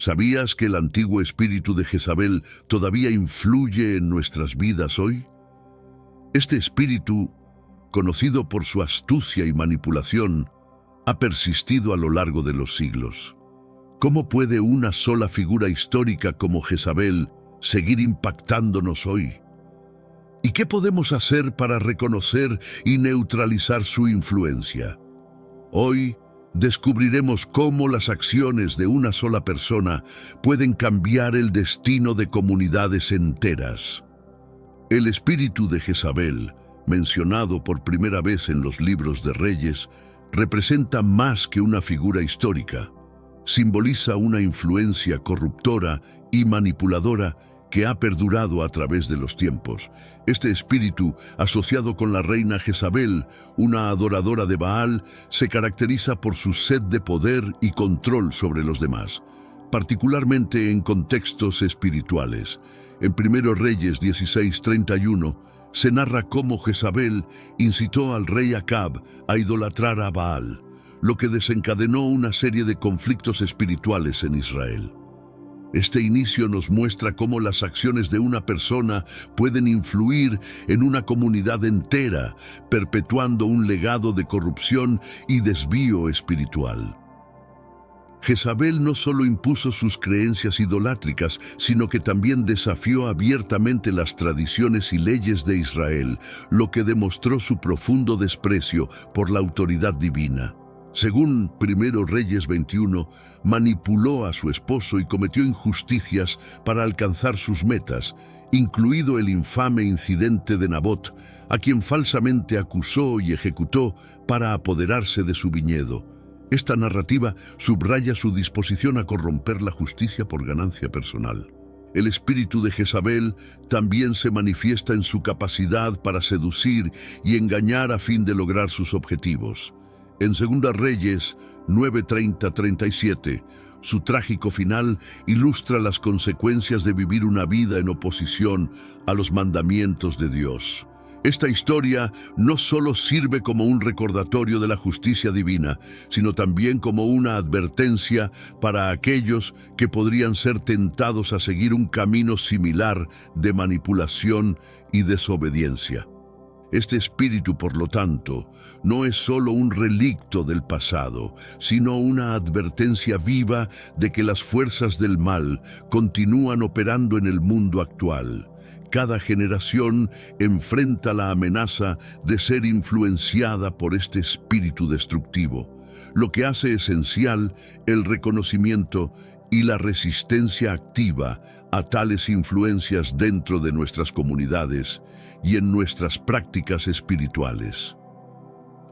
¿Sabías que el antiguo espíritu de Jezabel todavía influye en nuestras vidas hoy? Este espíritu, conocido por su astucia y manipulación, ha persistido a lo largo de los siglos. ¿Cómo puede una sola figura histórica como Jezabel seguir impactándonos hoy? ¿Y qué podemos hacer para reconocer y neutralizar su influencia? Hoy descubriremos cómo las acciones de una sola persona pueden cambiar el destino de comunidades enteras. El espíritu de Jezabel, mencionado por primera vez en los libros de Reyes, representa más que una figura histórica. Simboliza una influencia corruptora y manipuladora que ha perdurado a través de los tiempos. Este espíritu, asociado con la reina Jezabel, una adoradora de Baal, se caracteriza por su sed de poder y control sobre los demás, particularmente en contextos espirituales. En 1 Reyes 16:31 se narra cómo Jezabel incitó al rey Acab a idolatrar a Baal, lo que desencadenó una serie de conflictos espirituales en Israel. Este inicio nos muestra cómo las acciones de una persona pueden influir en una comunidad entera, perpetuando un legado de corrupción y desvío espiritual. Jezabel no solo impuso sus creencias idolátricas, sino que también desafió abiertamente las tradiciones y leyes de Israel, lo que demostró su profundo desprecio por la autoridad divina. Según 1 Reyes 21, manipuló a su esposo y cometió injusticias para alcanzar sus metas, incluido el infame incidente de Nabot, a quien falsamente acusó y ejecutó para apoderarse de su viñedo. Esta narrativa subraya su disposición a corromper la justicia por ganancia personal. El espíritu de Jezabel también se manifiesta en su capacidad para seducir y engañar a fin de lograr sus objetivos. En 2 Reyes 9:30-37, su trágico final ilustra las consecuencias de vivir una vida en oposición a los mandamientos de Dios. Esta historia no solo sirve como un recordatorio de la justicia divina, sino también como una advertencia para aquellos que podrían ser tentados a seguir un camino similar de manipulación y desobediencia. Este espíritu, por lo tanto, no es solo un relicto del pasado, sino una advertencia viva de que las fuerzas del mal continúan operando en el mundo actual. Cada generación enfrenta la amenaza de ser influenciada por este espíritu destructivo, lo que hace esencial el reconocimiento y la resistencia activa a tales influencias dentro de nuestras comunidades y en nuestras prácticas espirituales.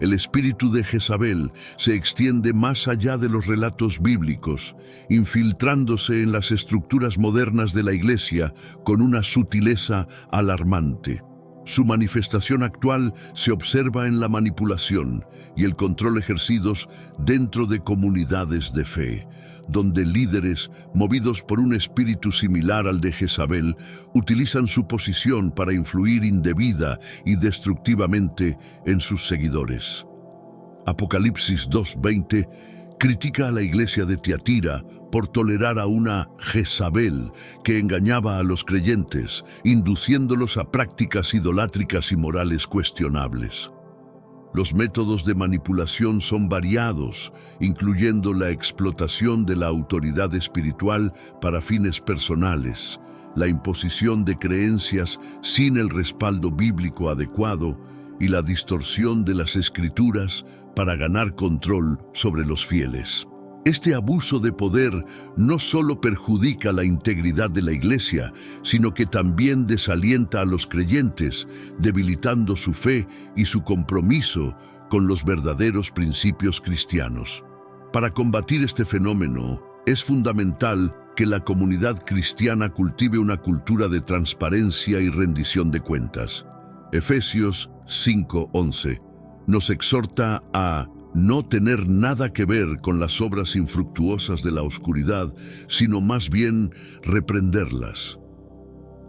El espíritu de Jezabel se extiende más allá de los relatos bíblicos, infiltrándose en las estructuras modernas de la Iglesia con una sutileza alarmante. Su manifestación actual se observa en la manipulación y el control ejercidos dentro de comunidades de fe, donde líderes, movidos por un espíritu similar al de Jezabel, utilizan su posición para influir indebida y destructivamente en sus seguidores. Apocalipsis 2:20 critica a la iglesia de Tiatira por tolerar a una Jezabel que engañaba a los creyentes, induciéndolos a prácticas idolátricas y morales cuestionables. Los métodos de manipulación son variados, incluyendo la explotación de la autoridad espiritual para fines personales, la imposición de creencias sin el respaldo bíblico adecuado y la distorsión de las escrituras para ganar control sobre los fieles. Este abuso de poder no solo perjudica la integridad de la Iglesia, sino que también desalienta a los creyentes, debilitando su fe y su compromiso con los verdaderos principios cristianos. Para combatir este fenómeno, es fundamental que la comunidad cristiana cultive una cultura de transparencia y rendición de cuentas. Efesios 5:11 nos exhorta a no tener nada que ver con las obras infructuosas de la oscuridad, sino más bien reprenderlas.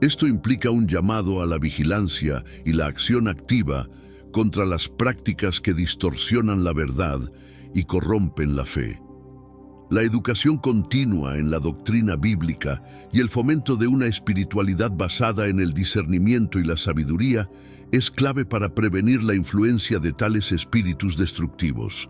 Esto implica un llamado a la vigilancia y la acción activa contra las prácticas que distorsionan la verdad y corrompen la fe. La educación continua en la doctrina bíblica y el fomento de una espiritualidad basada en el discernimiento y la sabiduría es clave para prevenir la influencia de tales espíritus destructivos.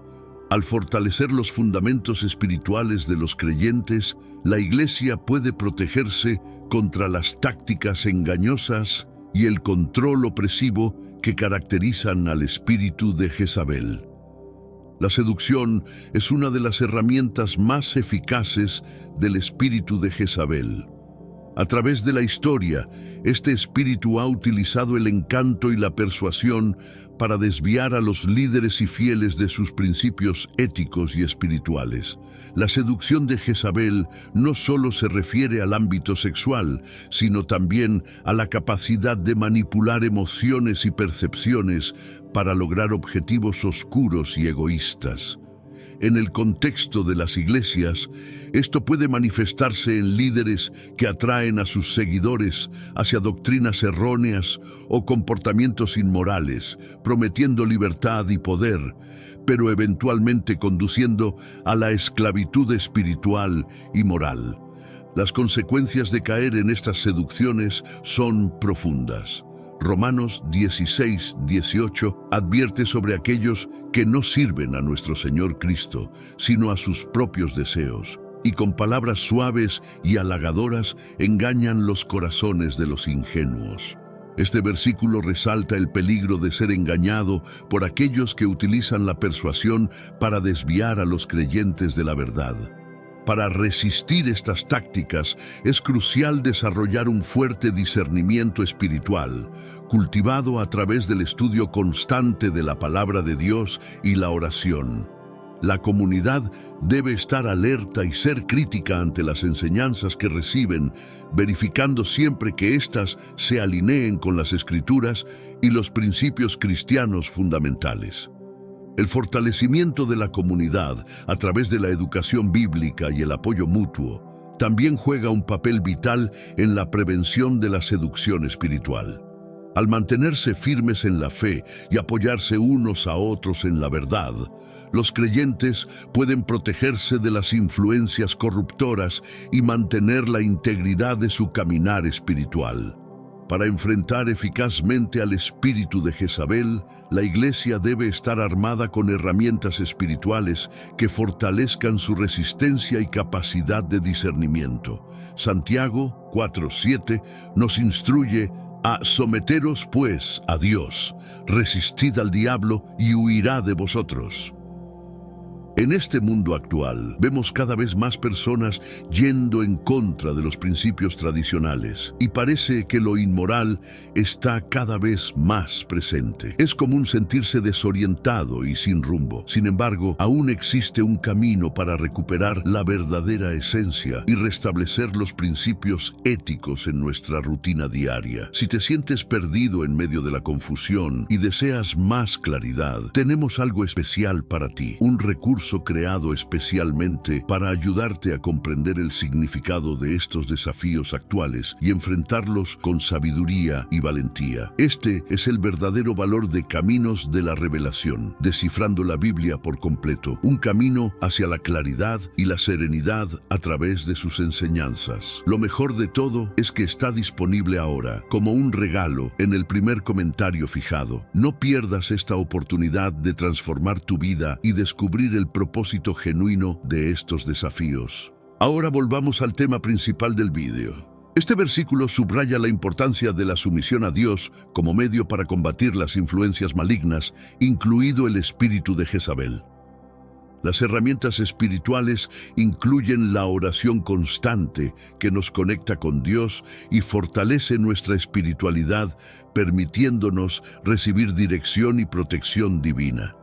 Al fortalecer los fundamentos espirituales de los creyentes, la Iglesia puede protegerse contra las tácticas engañosas y el control opresivo que caracterizan al espíritu de Jezabel. La seducción es una de las herramientas más eficaces del espíritu de Jezabel. A través de la historia, este espíritu ha utilizado el encanto y la persuasión para desviar a los líderes y fieles de sus principios éticos y espirituales. La seducción de Jezabel no solo se refiere al ámbito sexual, sino también a la capacidad de manipular emociones y percepciones para lograr objetivos oscuros y egoístas. En el contexto de las iglesias, esto puede manifestarse en líderes que atraen a sus seguidores hacia doctrinas erróneas o comportamientos inmorales, prometiendo libertad y poder, pero eventualmente conduciendo a la esclavitud espiritual y moral. Las consecuencias de caer en estas seducciones son profundas. Romanos 16:18 advierte sobre aquellos que no sirven a nuestro Señor Cristo, sino a sus propios deseos, y con palabras suaves y halagadoras engañan los corazones de los ingenuos. Este versículo resalta el peligro de ser engañado por aquellos que utilizan la persuasión para desviar a los creyentes de la verdad. Para resistir estas tácticas es crucial desarrollar un fuerte discernimiento espiritual, cultivado a través del estudio constante de la palabra de Dios y la oración. La comunidad debe estar alerta y ser crítica ante las enseñanzas que reciben, verificando siempre que éstas se alineen con las Escrituras y los principios cristianos fundamentales. El fortalecimiento de la comunidad a través de la educación bíblica y el apoyo mutuo también juega un papel vital en la prevención de la seducción espiritual. Al mantenerse firmes en la fe y apoyarse unos a otros en la verdad, los creyentes pueden protegerse de las influencias corruptoras y mantener la integridad de su caminar espiritual. Para enfrentar eficazmente al espíritu de Jezabel, la Iglesia debe estar armada con herramientas espirituales que fortalezcan su resistencia y capacidad de discernimiento. Santiago 4:7 nos instruye a someteros pues a Dios, resistid al diablo y huirá de vosotros. En este mundo actual, vemos cada vez más personas yendo en contra de los principios tradicionales y parece que lo inmoral está cada vez más presente. Es común sentirse desorientado y sin rumbo. Sin embargo, aún existe un camino para recuperar la verdadera esencia y restablecer los principios éticos en nuestra rutina diaria. Si te sientes perdido en medio de la confusión y deseas más claridad, tenemos algo especial para ti, un recurso creado especialmente para ayudarte a comprender el significado de estos desafíos actuales y enfrentarlos con sabiduría y valentía. Este es el verdadero valor de Caminos de la Revelación, descifrando la Biblia por completo, un camino hacia la claridad y la serenidad a través de sus enseñanzas. Lo mejor de todo es que está disponible ahora, como un regalo, en el primer comentario fijado. No pierdas esta oportunidad de transformar tu vida y descubrir el propósito genuino de estos desafíos. Ahora volvamos al tema principal del vídeo. Este versículo subraya la importancia de la sumisión a Dios como medio para combatir las influencias malignas, incluido el espíritu de Jezabel. Las herramientas espirituales incluyen la oración constante que nos conecta con Dios y fortalece nuestra espiritualidad, permitiéndonos recibir dirección y protección divina.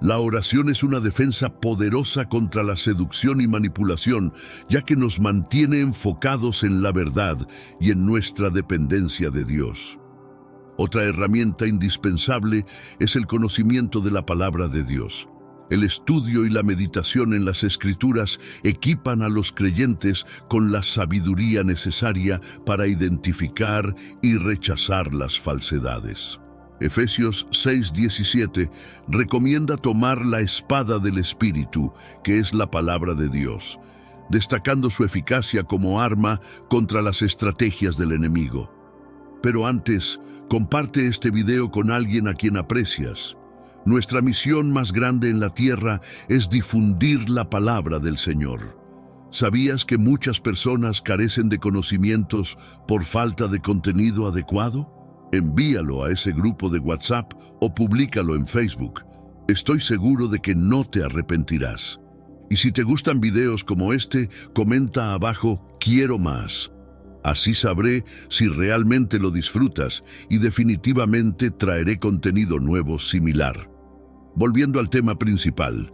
La oración es una defensa poderosa contra la seducción y manipulación, ya que nos mantiene enfocados en la verdad y en nuestra dependencia de Dios. Otra herramienta indispensable es el conocimiento de la palabra de Dios. El estudio y la meditación en las Escrituras equipan a los creyentes con la sabiduría necesaria para identificar y rechazar las falsedades. Efesios 6:17 recomienda tomar la espada del Espíritu, que es la palabra de Dios, destacando su eficacia como arma contra las estrategias del enemigo. Pero antes, comparte este video con alguien a quien aprecias. Nuestra misión más grande en la tierra es difundir la palabra del Señor. ¿Sabías que muchas personas carecen de conocimientos por falta de contenido adecuado? Envíalo a ese grupo de WhatsApp o públicalo en Facebook. Estoy seguro de que no te arrepentirás. Y si te gustan videos como este, comenta abajo "Quiero más". Así sabré si realmente lo disfrutas y definitivamente traeré contenido nuevo similar. Volviendo al tema principal,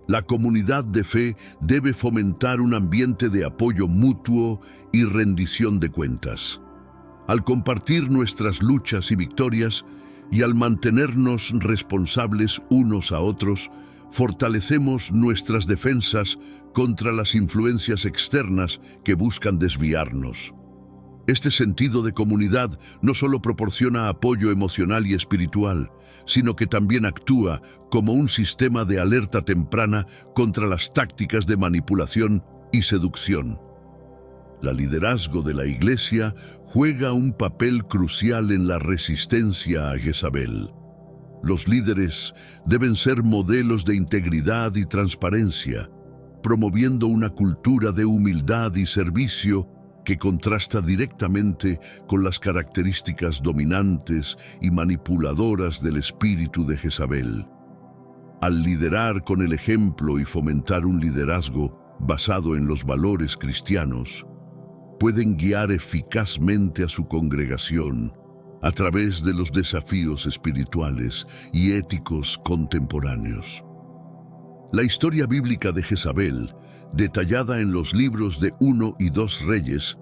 la comunidad de fe debe fomentar un ambiente de apoyo mutuo y rendición de cuentas. Al compartir nuestras luchas y victorias y al mantenernos responsables unos a otros, fortalecemos nuestras defensas contra las influencias externas que buscan desviarnos. Este sentido de comunidad no solo proporciona apoyo emocional y espiritual, sino que también actúa como un sistema de alerta temprana contra las tácticas de manipulación y seducción. El liderazgo de la Iglesia juega un papel crucial en la resistencia a Jezabel. Los líderes deben ser modelos de integridad y transparencia, promoviendo una cultura de humildad y servicio que contrasta directamente con las características dominantes y manipuladoras del espíritu de Jezabel. Al liderar con el ejemplo y fomentar un liderazgo basado en los valores cristianos, pueden guiar eficazmente a su congregación a través de los desafíos espirituales y éticos contemporáneos. La historia bíblica de Jezabel, detallada en los libros de 1 y 2 Reyes,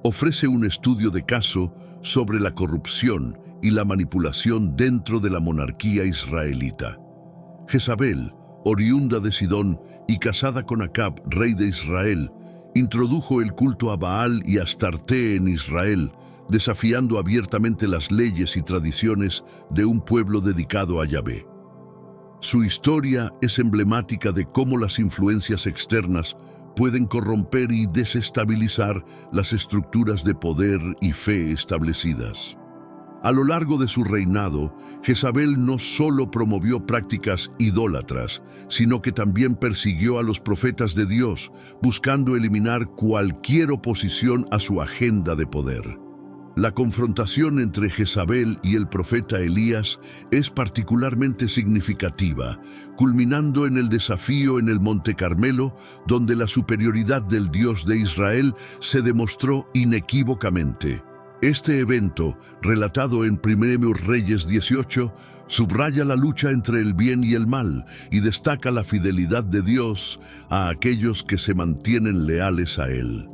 ofrece un estudio de caso sobre la corrupción y la manipulación dentro de la monarquía israelita. Jezabel, oriunda de Sidón y casada con Acab, rey de Israel, introdujo el culto a Baal y Astarte en Israel, desafiando abiertamente las leyes y tradiciones de un pueblo dedicado a Yahvé. Su historia es emblemática de cómo las influencias externas pueden corromper y desestabilizar las estructuras de poder y fe establecidas. A lo largo de su reinado, Jezabel no solo promovió prácticas idólatras, sino que también persiguió a los profetas de Dios, buscando eliminar cualquier oposición a su agenda de poder. La confrontación entre Jezabel y el profeta Elías es particularmente significativa, culminando en el desafío en el Monte Carmelo, donde la superioridad del Dios de Israel se demostró inequívocamente. Este evento, relatado en 1 Reyes 18, subraya la lucha entre el bien y el mal y destaca la fidelidad de Dios a aquellos que se mantienen leales a Él.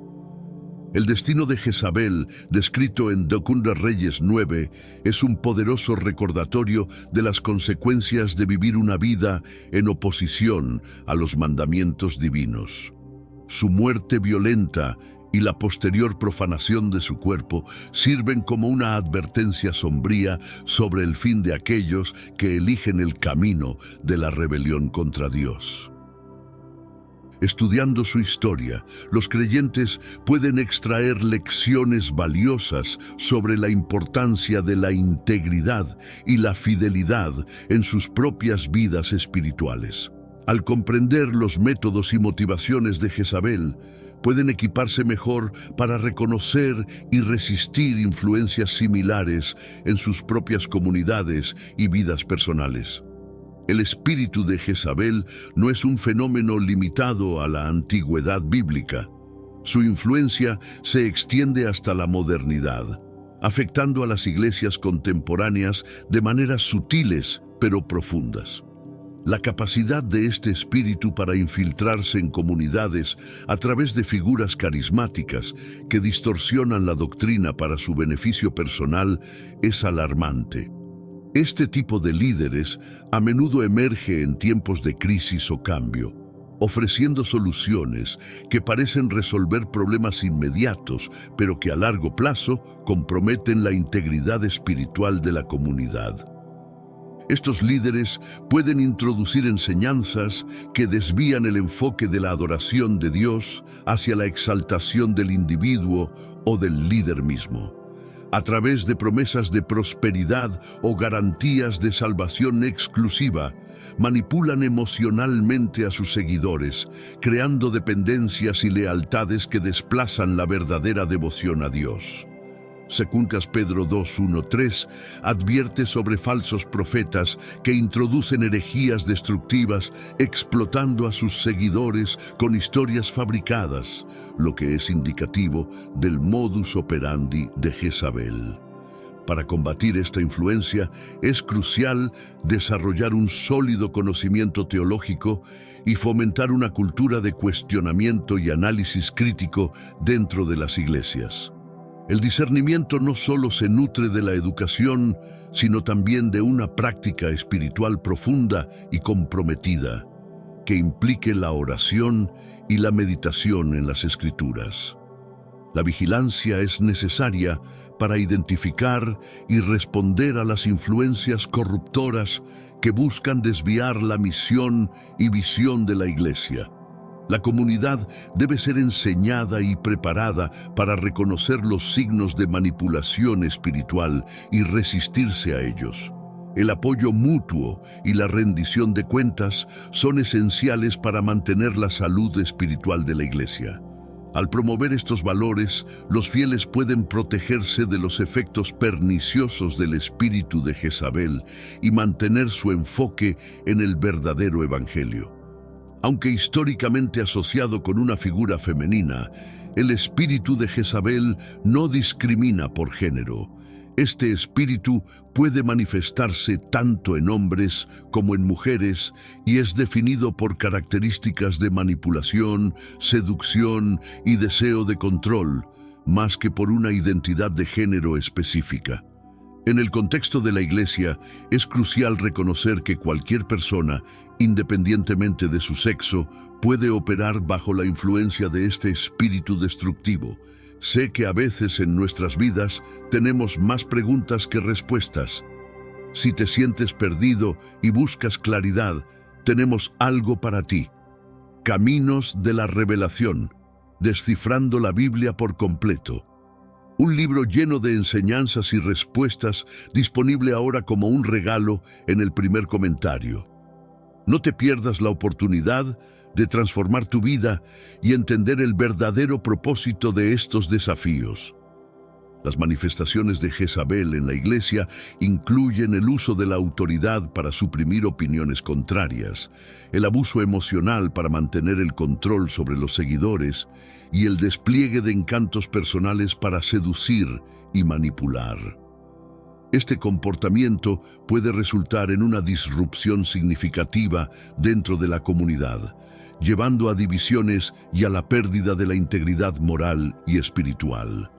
El destino de Jezabel, descrito en 2 Reyes 9, es un poderoso recordatorio de las consecuencias de vivir una vida en oposición a los mandamientos divinos. Su muerte violenta y la posterior profanación de su cuerpo sirven como una advertencia sombría sobre el fin de aquellos que eligen el camino de la rebelión contra Dios. Estudiando su historia, los creyentes pueden extraer lecciones valiosas sobre la importancia de la integridad y la fidelidad en sus propias vidas espirituales. Al comprender los métodos y motivaciones de Jezabel, pueden equiparse mejor para reconocer y resistir influencias similares en sus propias comunidades y vidas personales. El espíritu de Jezabel no es un fenómeno limitado a la antigüedad bíblica. Su influencia se extiende hasta la modernidad, afectando a las iglesias contemporáneas de maneras sutiles pero profundas. La capacidad de este espíritu para infiltrarse en comunidades a través de figuras carismáticas que distorsionan la doctrina para su beneficio personal es alarmante. Este tipo de líderes a menudo emerge en tiempos de crisis o cambio, ofreciendo soluciones que parecen resolver problemas inmediatos, pero que a largo plazo comprometen la integridad espiritual de la comunidad. Estos líderes pueden introducir enseñanzas que desvían el enfoque de la adoración de Dios hacia la exaltación del individuo o del líder mismo. A través de promesas de prosperidad o garantías de salvación exclusiva, manipulan emocionalmente a sus seguidores, creando dependencias y lealtades que desplazan la verdadera devoción a Dios. Secundas Pedro 2:1-3 advierte sobre falsos profetas que introducen herejías destructivas, explotando a sus seguidores con historias fabricadas, lo que es indicativo del modus operandi de Jezabel. Para combatir esta influencia, es crucial desarrollar un sólido conocimiento teológico y fomentar una cultura de cuestionamiento y análisis crítico dentro de las iglesias. El discernimiento no solo se nutre de la educación, sino también de una práctica espiritual profunda y comprometida, que implique la oración y la meditación en las Escrituras. La vigilancia es necesaria para identificar y responder a las influencias corruptoras que buscan desviar la misión y visión de la Iglesia. La comunidad debe ser enseñada y preparada para reconocer los signos de manipulación espiritual y resistirse a ellos. El apoyo mutuo y la rendición de cuentas son esenciales para mantener la salud espiritual de la Iglesia. Al promover estos valores, los fieles pueden protegerse de los efectos perniciosos del espíritu de Jezabel y mantener su enfoque en el verdadero evangelio. Aunque históricamente asociado con una figura femenina, el espíritu de Jezabel no discrimina por género. Este espíritu puede manifestarse tanto en hombres como en mujeres y es definido por características de manipulación, seducción y deseo de control, más que por una identidad de género específica. En el contexto de la Iglesia, es crucial reconocer que cualquier persona, independientemente de su sexo, puede operar bajo la influencia de este espíritu destructivo. Sé que a veces en nuestras vidas tenemos más preguntas que respuestas. Si te sientes perdido y buscas claridad, tenemos algo para ti. Caminos de la Revelación, descifrando la Biblia por completo. Un libro lleno de enseñanzas y respuestas, disponible ahora como un regalo en el primer comentario. No te pierdas la oportunidad de transformar tu vida y entender el verdadero propósito de estos desafíos. Las manifestaciones de Jezabel en la Iglesia incluyen el uso de la autoridad para suprimir opiniones contrarias, el abuso emocional para mantener el control sobre los seguidores y el despliegue de encantos personales para seducir y manipular. Este comportamiento puede resultar en una disrupción significativa dentro de la comunidad, llevando a divisiones y a la pérdida de la integridad moral y espiritual.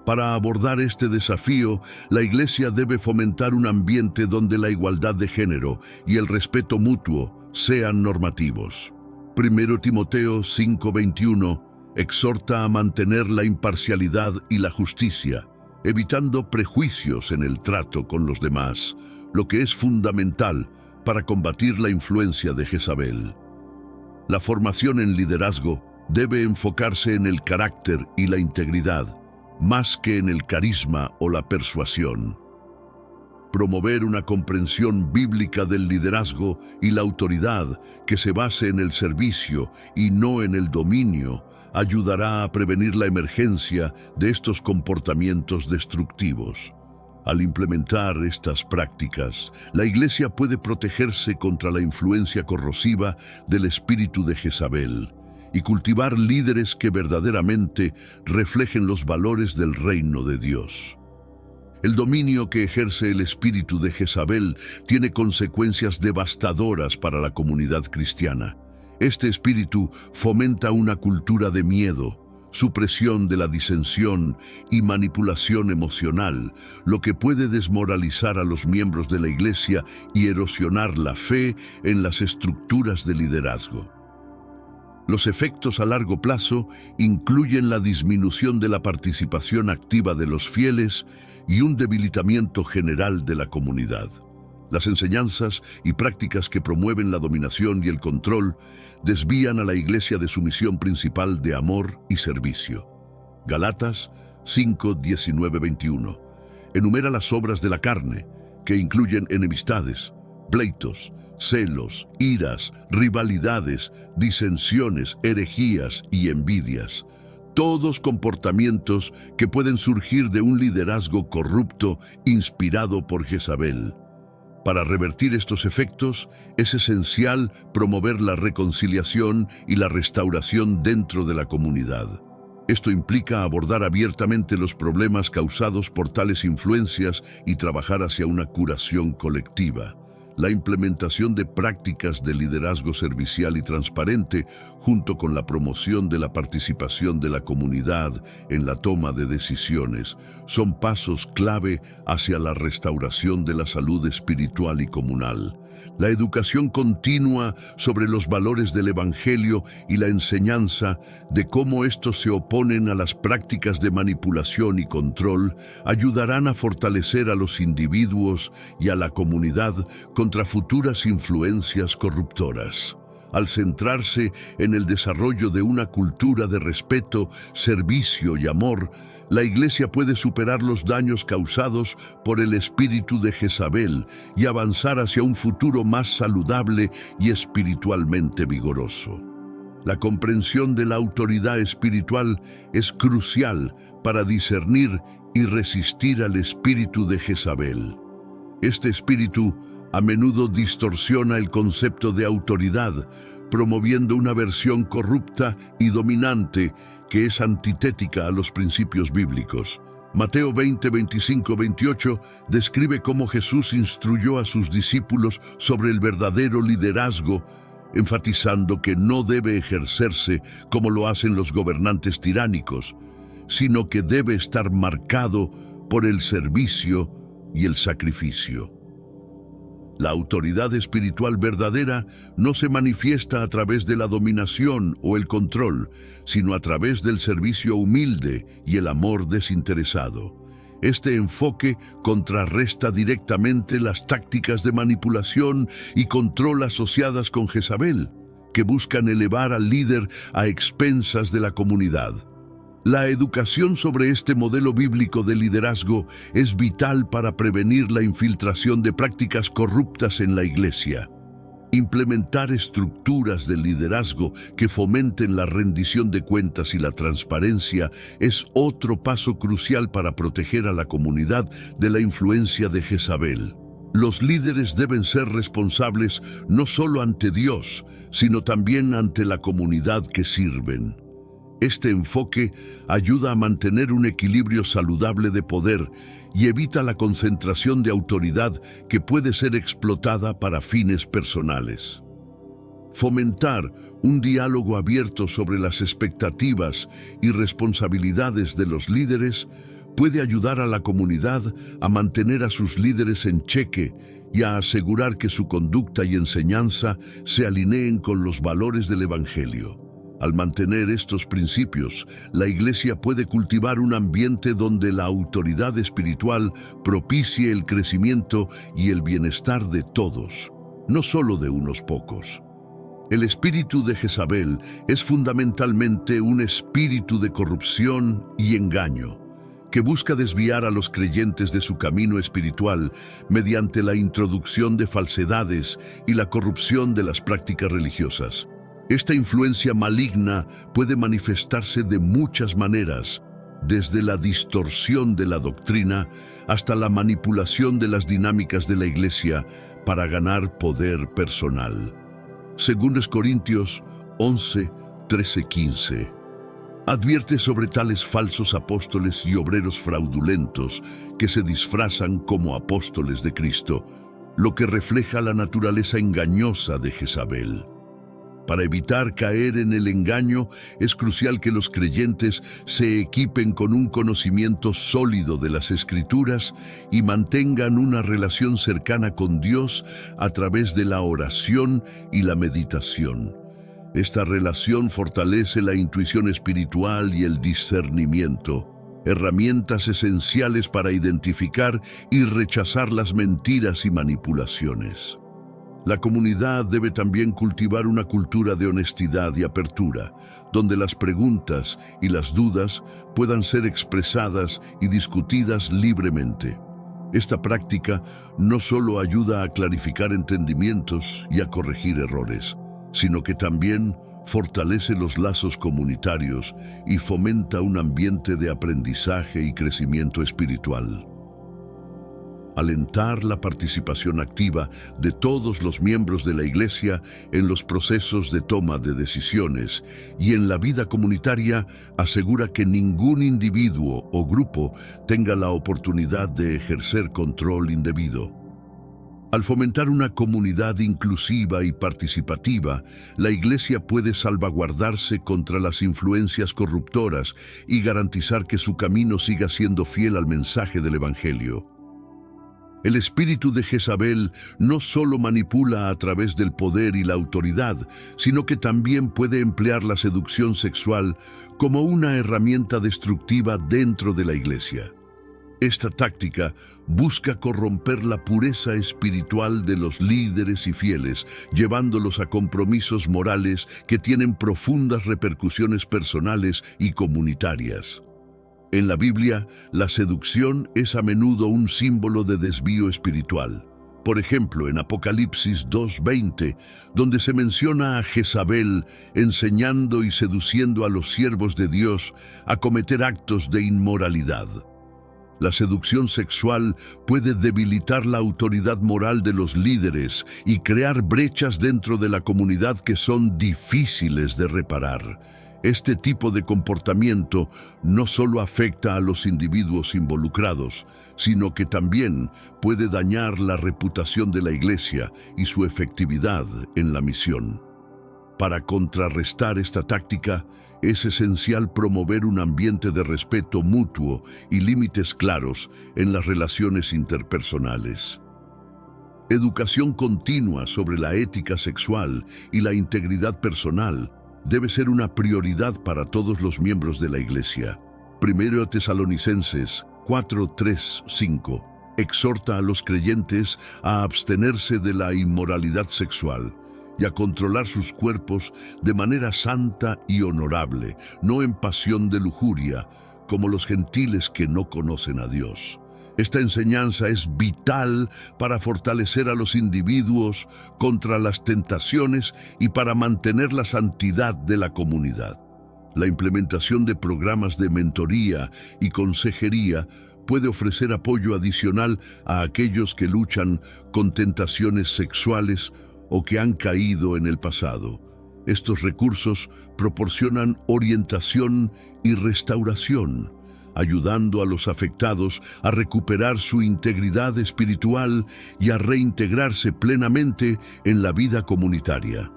Para abordar este desafío, la Iglesia debe fomentar un ambiente donde la igualdad de género y el respeto mutuo sean normativos. 1 Timoteo 5:21 exhorta a mantener la imparcialidad y la justicia, evitando prejuicios en el trato con los demás, lo que es fundamental para combatir la influencia de Jezabel. La formación en liderazgo debe enfocarse en el carácter y la integridad, más que en el carisma o la persuasión. Promover una comprensión bíblica del liderazgo y la autoridad que se base en el servicio y no en el dominio ayudará a prevenir la emergencia de estos comportamientos destructivos. Al implementar estas prácticas, la Iglesia puede protegerse contra la influencia corrosiva del espíritu de Jezabel y cultivar líderes que verdaderamente reflejen los valores del reino de Dios. El dominio que ejerce el espíritu de Jezabel tiene consecuencias devastadoras para la comunidad cristiana. Este espíritu fomenta una cultura de miedo, supresión de la disensión y manipulación emocional, lo que puede desmoralizar a los miembros de la Iglesia y erosionar la fe en las estructuras de liderazgo. Los efectos a largo plazo incluyen la disminución de la participación activa de los fieles y un debilitamiento general de la comunidad. Las enseñanzas y prácticas que promueven la dominación y el control desvían a la Iglesia de su misión principal de amor y servicio. Gálatas 5, 19, 21. Enumera las obras de la carne, que incluyen enemistades, pleitos, celos, iras, rivalidades, disensiones, herejías y envidias. Todos comportamientos que pueden surgir de un liderazgo corrupto inspirado por Jezabel. Para revertir estos efectos, es esencial promover la reconciliación y la restauración dentro de la comunidad. Esto implica abordar abiertamente los problemas causados por tales influencias y trabajar hacia una curación colectiva. La implementación de prácticas de liderazgo servicial y transparente, junto con la promoción de la participación de la comunidad en la toma de decisiones, son pasos clave hacia la restauración de la salud espiritual y comunal. La educación continua sobre los valores del Evangelio y la enseñanza de cómo estos se oponen a las prácticas de manipulación y control ayudarán a fortalecer a los individuos y a la comunidad contra futuras influencias corruptoras. Al centrarse en el desarrollo de una cultura de respeto, servicio y amor, la Iglesia puede superar los daños causados por el espíritu de Jezabel y avanzar hacia un futuro más saludable y espiritualmente vigoroso. La comprensión de la autoridad espiritual es crucial para discernir y resistir al espíritu de Jezabel. Este espíritu a menudo distorsiona el concepto de autoridad, promoviendo una versión corrupta y dominante que es antitética a los principios bíblicos. Mateo 20, 25, 28 describe cómo Jesús instruyó a sus discípulos sobre el verdadero liderazgo, enfatizando que no debe ejercerse como lo hacen los gobernantes tiránicos, sino que debe estar marcado por el servicio y el sacrificio. La autoridad espiritual verdadera no se manifiesta a través de la dominación o el control, sino a través del servicio humilde y el amor desinteresado. Este enfoque contrarresta directamente las tácticas de manipulación y control asociadas con Jezabel, que buscan elevar al líder a expensas de la comunidad. La educación sobre este modelo bíblico de liderazgo es vital para prevenir la infiltración de prácticas corruptas en la Iglesia. Implementar estructuras de liderazgo que fomenten la rendición de cuentas y la transparencia es otro paso crucial para proteger a la comunidad de la influencia de Jezabel. Los líderes deben ser responsables no solo ante Dios, sino también ante la comunidad que sirven. Este enfoque ayuda a mantener un equilibrio saludable de poder y evita la concentración de autoridad que puede ser explotada para fines personales. Fomentar un diálogo abierto sobre las expectativas y responsabilidades de los líderes puede ayudar a la comunidad a mantener a sus líderes en cheque y a asegurar que su conducta y enseñanza se alineen con los valores del Evangelio. Al mantener estos principios, la Iglesia puede cultivar un ambiente donde la autoridad espiritual propicie el crecimiento y el bienestar de todos, no solo de unos pocos. El espíritu de Jezabel es fundamentalmente un espíritu de corrupción y engaño, que busca desviar a los creyentes de su camino espiritual mediante la introducción de falsedades y la corrupción de las prácticas religiosas. Esta influencia maligna puede manifestarse de muchas maneras, desde la distorsión de la doctrina hasta la manipulación de las dinámicas de la Iglesia para ganar poder personal. 2 Corintios 11, 13, 15. Advierte sobre tales falsos apóstoles y obreros fraudulentos que se disfrazan como apóstoles de Cristo, lo que refleja la naturaleza engañosa de Jezabel. Para evitar caer en el engaño, es crucial que los creyentes se equipen con un conocimiento sólido de las Escrituras y mantengan una relación cercana con Dios a través de la oración y la meditación. Esta relación fortalece la intuición espiritual y el discernimiento, herramientas esenciales para identificar y rechazar las mentiras y manipulaciones. La comunidad debe también cultivar una cultura de honestidad y apertura, donde las preguntas y las dudas puedan ser expresadas y discutidas libremente. Esta práctica no solo ayuda a clarificar entendimientos y a corregir errores, sino que también fortalece los lazos comunitarios y fomenta un ambiente de aprendizaje y crecimiento espiritual. Alentar la participación activa de todos los miembros de la Iglesia en los procesos de toma de decisiones y en la vida comunitaria asegura que ningún individuo o grupo tenga la oportunidad de ejercer control indebido. Al fomentar una comunidad inclusiva y participativa, la Iglesia puede salvaguardarse contra las influencias corruptoras y garantizar que su camino siga siendo fiel al mensaje del Evangelio. El espíritu de Jezabel no solo manipula a través del poder y la autoridad, sino que también puede emplear la seducción sexual como una herramienta destructiva dentro de la Iglesia. Esta táctica busca corromper la pureza espiritual de los líderes y fieles, llevándolos a compromisos morales que tienen profundas repercusiones personales y comunitarias. En la Biblia, la seducción es a menudo un símbolo de desvío espiritual. Por ejemplo, en Apocalipsis 2:20, donde se menciona a Jezabel enseñando y seduciendo a los siervos de Dios a cometer actos de inmoralidad. La seducción sexual puede debilitar la autoridad moral de los líderes y crear brechas dentro de la comunidad que son difíciles de reparar. Este tipo de comportamiento no solo afecta a los individuos involucrados, sino que también puede dañar la reputación de la Iglesia y su efectividad en la misión. Para contrarrestar esta táctica, es esencial promover un ambiente de respeto mutuo y límites claros en las relaciones interpersonales. Educación continua sobre la ética sexual y la integridad personal debe ser una prioridad para todos los miembros de la Iglesia. 1 Tesalonicenses 4:3-5 exhorta a los creyentes a abstenerse de la inmoralidad sexual y a controlar sus cuerpos de manera santa y honorable, no en pasión de lujuria, como los gentiles que no conocen a Dios. Esta enseñanza es vital para fortalecer a los individuos contra las tentaciones y para mantener la santidad de la comunidad. La implementación de programas de mentoría y consejería puede ofrecer apoyo adicional a aquellos que luchan con tentaciones sexuales o que han caído en el pasado. Estos recursos proporcionan orientación y restauración, ayudando a los afectados a recuperar su integridad espiritual y a reintegrarse plenamente en la vida comunitaria.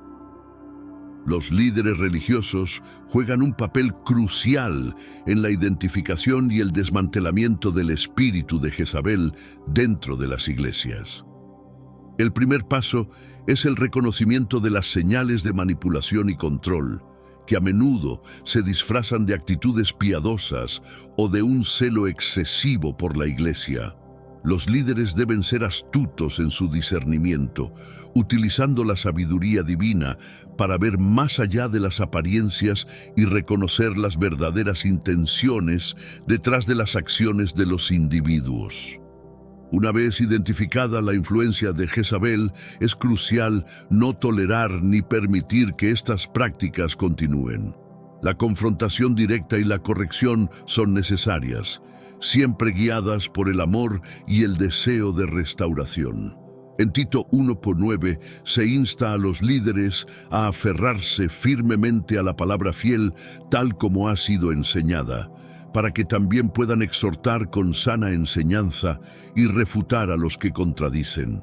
Los líderes religiosos juegan un papel crucial en la identificación y el desmantelamiento del espíritu de Jezabel dentro de las iglesias. El primer paso es el reconocimiento de las señales de manipulación y control, que a menudo se disfrazan de actitudes piadosas o de un celo excesivo por la Iglesia. Los líderes deben ser astutos en su discernimiento, utilizando la sabiduría divina para ver más allá de las apariencias y reconocer las verdaderas intenciones detrás de las acciones de los individuos. Una vez identificada la influencia de Jezabel, es crucial no tolerar ni permitir que estas prácticas continúen. La confrontación directa y la corrección son necesarias, siempre guiadas por el amor y el deseo de restauración. En Tito 1:9 se insta a los líderes a aferrarse firmemente a la palabra fiel tal como ha sido enseñada, para que también puedan exhortar con sana enseñanza y refutar a los que contradicen.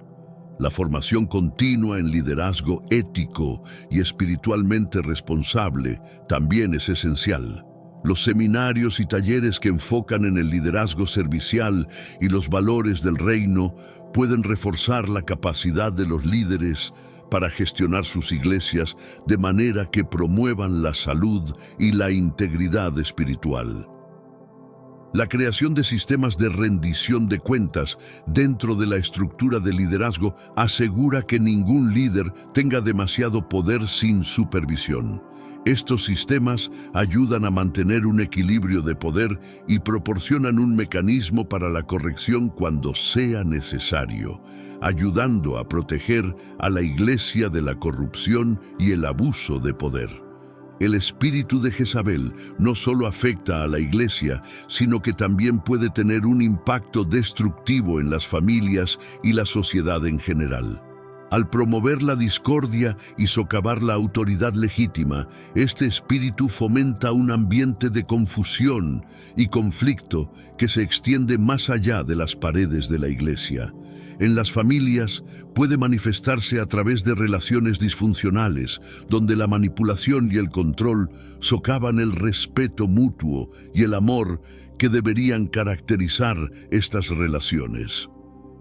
La formación continua en liderazgo ético y espiritualmente responsable también es esencial. Los seminarios y talleres que enfocan en el liderazgo servicial y los valores del reino pueden reforzar la capacidad de los líderes para gestionar sus iglesias de manera que promuevan la salud y la integridad espiritual. La creación de sistemas de rendición de cuentas dentro de la estructura de liderazgo asegura que ningún líder tenga demasiado poder sin supervisión. Estos sistemas ayudan a mantener un equilibrio de poder y proporcionan un mecanismo para la corrección cuando sea necesario, ayudando a proteger a la Iglesia de la corrupción y el abuso de poder. El espíritu de Jezabel no solo afecta a la Iglesia, sino que también puede tener un impacto destructivo en las familias y la sociedad en general. Al promover la discordia y socavar la autoridad legítima, este espíritu fomenta un ambiente de confusión y conflicto que se extiende más allá de las paredes de la Iglesia. En las familias puede manifestarse a través de relaciones disfuncionales, donde la manipulación y el control socavan el respeto mutuo y el amor que deberían caracterizar estas relaciones.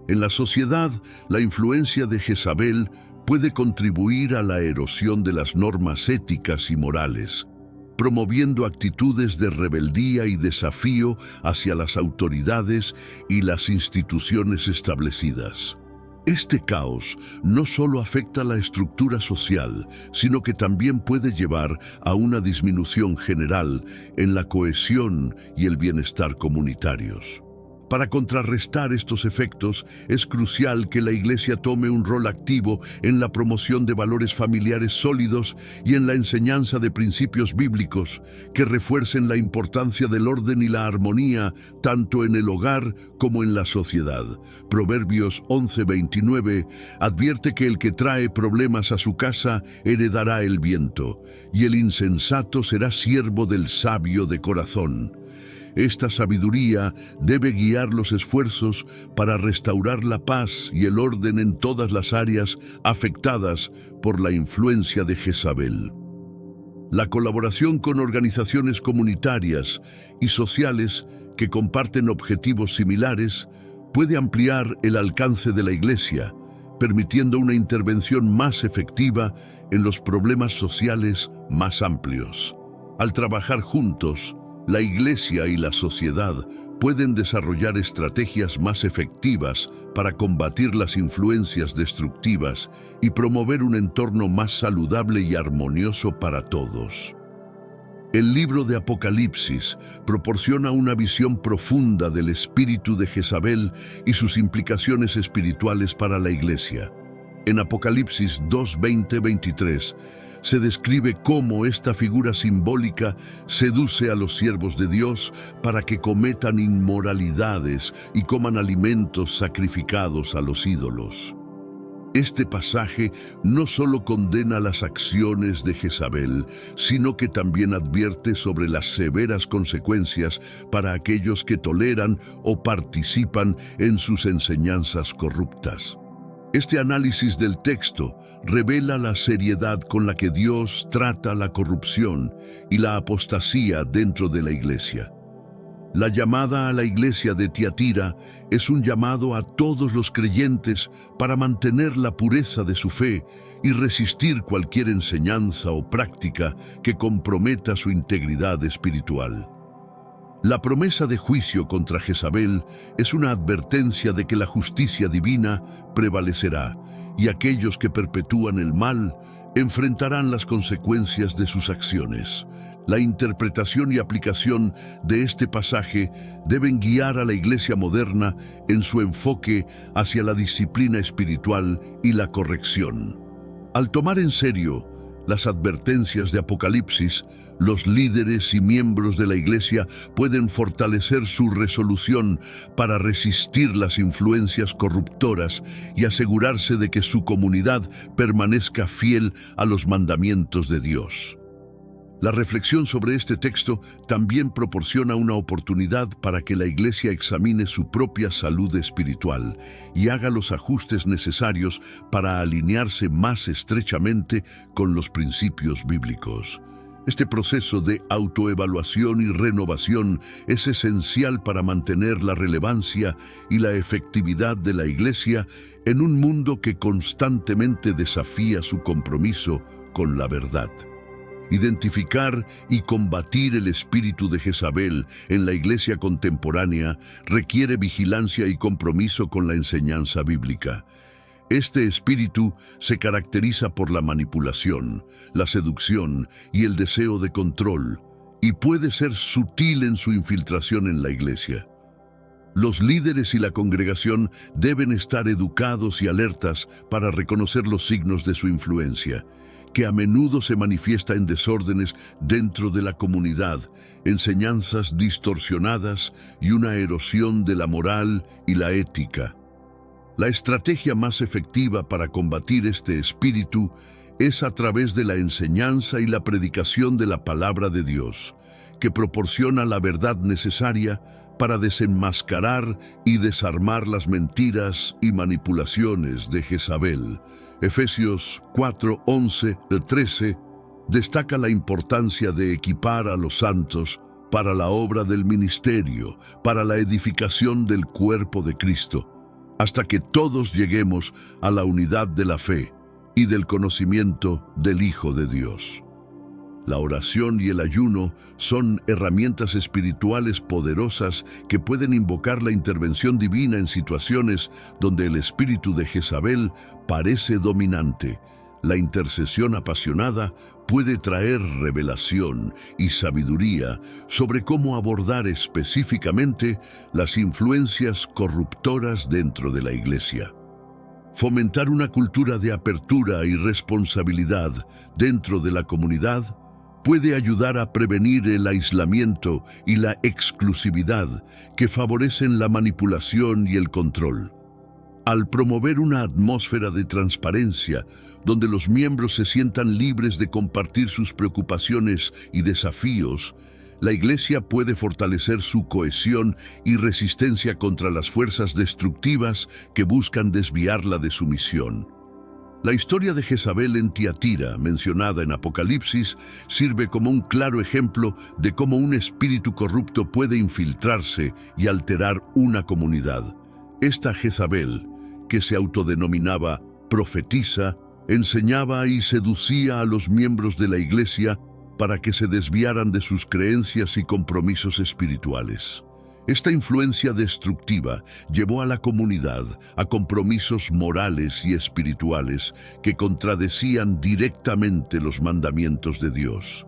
En la sociedad, la influencia de Jezabel puede contribuir a la erosión de las normas éticas y morales, promoviendo actitudes de rebeldía y desafío hacia las autoridades y las instituciones establecidas. Este caos no solo afecta la estructura social, sino que también puede llevar a una disminución general en la cohesión y el bienestar comunitarios. Para contrarrestar estos efectos, es crucial que la Iglesia tome un rol activo en la promoción de valores familiares sólidos y en la enseñanza de principios bíblicos que refuercen la importancia del orden y la armonía tanto en el hogar como en la sociedad. Proverbios 11:29 advierte que el que trae problemas a su casa heredará el viento, y el insensato será siervo del sabio de corazón. Esta sabiduría debe guiar los esfuerzos para restaurar la paz y el orden en todas las áreas afectadas por la influencia de Jezabel. La colaboración con organizaciones comunitarias y sociales que comparten objetivos similares puede ampliar el alcance de la Iglesia, permitiendo una intervención más efectiva en los problemas sociales más amplios. Al trabajar juntos, la Iglesia y la sociedad pueden desarrollar estrategias más efectivas para combatir las influencias destructivas y promover un entorno más saludable y armonioso para todos. El libro de Apocalipsis proporciona una visión profunda del espíritu de Jezabel y sus implicaciones espirituales para la Iglesia. En Apocalipsis 2:20-23, se describe cómo esta figura simbólica seduce a los siervos de Dios para que cometan inmoralidades y coman alimentos sacrificados a los ídolos. Este pasaje no solo condena las acciones de Jezabel, sino que también advierte sobre las severas consecuencias para aquellos que toleran o participan en sus enseñanzas corruptas. Este análisis del texto revela la seriedad con la que Dios trata la corrupción y la apostasía dentro de la Iglesia. La llamada a la Iglesia de Tiatira es un llamado a todos los creyentes para mantener la pureza de su fe y resistir cualquier enseñanza o práctica que comprometa su integridad espiritual. La promesa de juicio contra Jezabel es una advertencia de que la justicia divina prevalecerá y aquellos que perpetúan el mal enfrentarán las consecuencias de sus acciones. La interpretación y aplicación de este pasaje deben guiar a la Iglesia moderna en su enfoque hacia la disciplina espiritual y la corrección. Al tomar en serio las advertencias de Apocalipsis, los líderes y miembros de la Iglesia pueden fortalecer su resolución para resistir las influencias corruptoras y asegurarse de que su comunidad permanezca fiel a los mandamientos de Dios. La reflexión sobre este texto también proporciona una oportunidad para que la Iglesia examine su propia salud espiritual y haga los ajustes necesarios para alinearse más estrechamente con los principios bíblicos. Este proceso de autoevaluación y renovación es esencial para mantener la relevancia y la efectividad de la Iglesia en un mundo que constantemente desafía su compromiso con la verdad. Identificar y combatir el espíritu de Jezabel en la iglesia contemporánea requiere vigilancia y compromiso con la enseñanza bíblica. Este espíritu se caracteriza por la manipulación, la seducción y el deseo de control, y puede ser sutil en su infiltración en la iglesia. Los líderes y la congregación deben estar educados y alertas para reconocer los signos de su influencia, que a menudo se manifiesta en desórdenes dentro de la comunidad, enseñanzas distorsionadas y una erosión de la moral y la ética. La estrategia más efectiva para combatir este espíritu es a través de la enseñanza y la predicación de la palabra de Dios, que proporciona la verdad necesaria para desenmascarar y desarmar las mentiras y manipulaciones de Jezabel. Efesios 4, 11-13 destaca la importancia de equipar a los santos para la obra del ministerio, para la edificación del cuerpo de Cristo, hasta que todos lleguemos a la unidad de la fe y del conocimiento del Hijo de Dios. La oración y el ayuno son herramientas espirituales poderosas que pueden invocar la intervención divina en situaciones donde el espíritu de Jezabel parece dominante. La intercesión apasionada puede traer revelación y sabiduría sobre cómo abordar específicamente las influencias corruptoras dentro de la iglesia. Fomentar una cultura de apertura y responsabilidad dentro de la comunidad puede ayudar a prevenir el aislamiento y la exclusividad que favorecen la manipulación y el control. Al promover una atmósfera de transparencia, donde los miembros se sientan libres de compartir sus preocupaciones y desafíos, la Iglesia puede fortalecer su cohesión y resistencia contra las fuerzas destructivas que buscan desviarla de su misión. La historia de Jezabel en Tiatira, mencionada en Apocalipsis, sirve como un claro ejemplo de cómo un espíritu corrupto puede infiltrarse y alterar una comunidad. Esta Jezabel, que se autodenominaba profetisa, enseñaba y seducía a los miembros de la iglesia para que se desviaran de sus creencias y compromisos espirituales. Esta influencia destructiva llevó a la comunidad a compromisos morales y espirituales que contradecían directamente los mandamientos de Dios.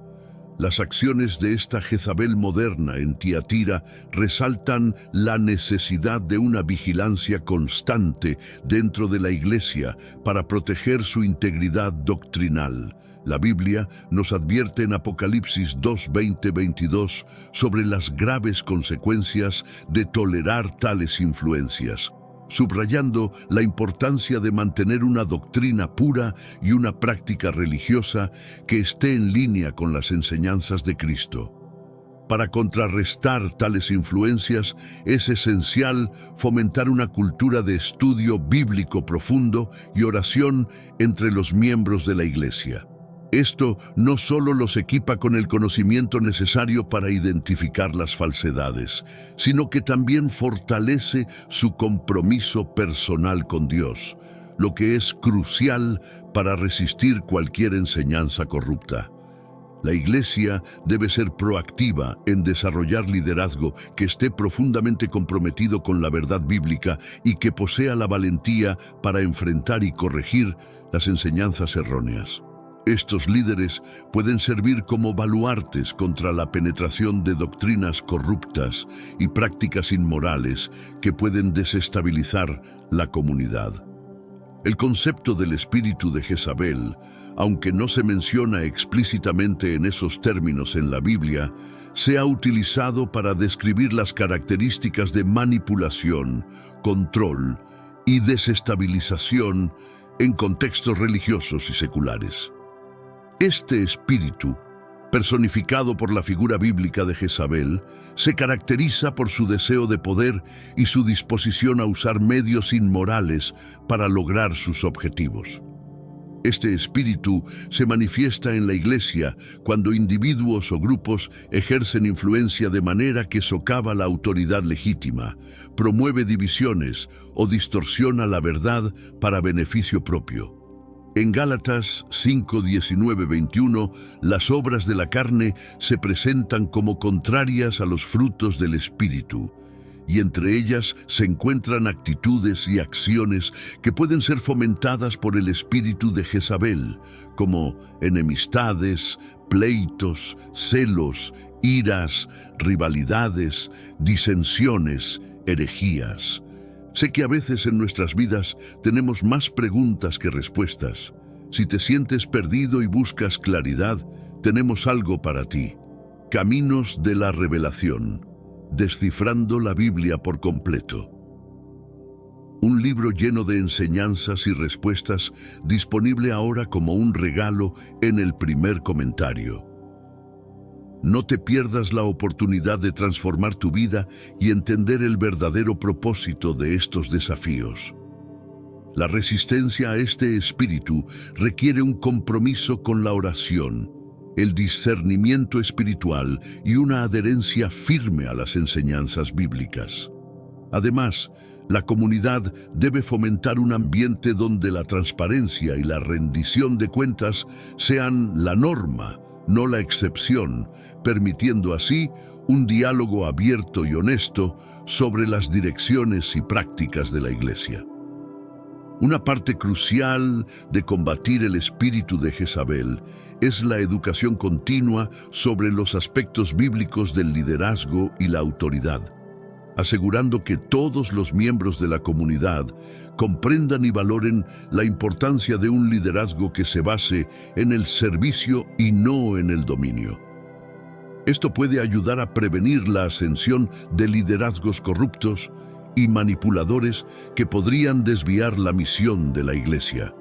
Las acciones de esta Jezabel moderna en Tiatira resaltan la necesidad de una vigilancia constante dentro de la iglesia para proteger su integridad doctrinal. La Biblia nos advierte en Apocalipsis 2, 20-22 sobre las graves consecuencias de tolerar tales influencias, subrayando la importancia de mantener una doctrina pura y una práctica religiosa que esté en línea con las enseñanzas de Cristo. Para contrarrestar tales influencias, es esencial fomentar una cultura de estudio bíblico profundo y oración entre los miembros de la Iglesia. Esto no solo los equipa con el conocimiento necesario para identificar las falsedades, sino que también fortalece su compromiso personal con Dios, lo que es crucial para resistir cualquier enseñanza corrupta. La Iglesia debe ser proactiva en desarrollar liderazgo que esté profundamente comprometido con la verdad bíblica y que posea la valentía para enfrentar y corregir las enseñanzas erróneas. Estos líderes pueden servir como baluartes contra la penetración de doctrinas corruptas y prácticas inmorales que pueden desestabilizar la comunidad. El concepto del espíritu de Jezabel, aunque no se menciona explícitamente en esos términos en la Biblia, se ha utilizado para describir las características de manipulación, control y desestabilización en contextos religiosos y seculares. Este espíritu, personificado por la figura bíblica de Jezabel, se caracteriza por su deseo de poder y su disposición a usar medios inmorales para lograr sus objetivos. Este espíritu se manifiesta en la iglesia cuando individuos o grupos ejercen influencia de manera que socava la autoridad legítima, promueve divisiones o distorsiona la verdad para beneficio propio. En Gálatas 5, 19, 21, las obras de la carne se presentan como contrarias a los frutos del Espíritu, y entre ellas se encuentran actitudes y acciones que pueden ser fomentadas por el espíritu de Jezabel, como enemistades, pleitos, celos, iras, rivalidades, disensiones, herejías. Sé que a veces en nuestras vidas tenemos más preguntas que respuestas. Si te sientes perdido y buscas claridad, tenemos algo para ti. Caminos de la Revelación. Descifrando la Biblia por completo. Un libro lleno de enseñanzas y respuestas, disponible ahora como un regalo en el primer comentario. No te pierdas la oportunidad de transformar tu vida y entender el verdadero propósito de estos desafíos. La resistencia a este espíritu requiere un compromiso con la oración, el discernimiento espiritual y una adherencia firme a las enseñanzas bíblicas. Además, la comunidad debe fomentar un ambiente donde la transparencia y la rendición de cuentas sean la norma, no la excepción, permitiendo así un diálogo abierto y honesto sobre las direcciones y prácticas de la Iglesia. Una parte crucial de combatir el espíritu de Jezabel es la educación continua sobre los aspectos bíblicos del liderazgo y la autoridad, asegurando que todos los miembros de la comunidad comprendan y valoren la importancia de un liderazgo que se base en el servicio y no en el dominio. Esto puede ayudar a prevenir la ascensión de liderazgos corruptos y manipuladores que podrían desviar la misión de la Iglesia.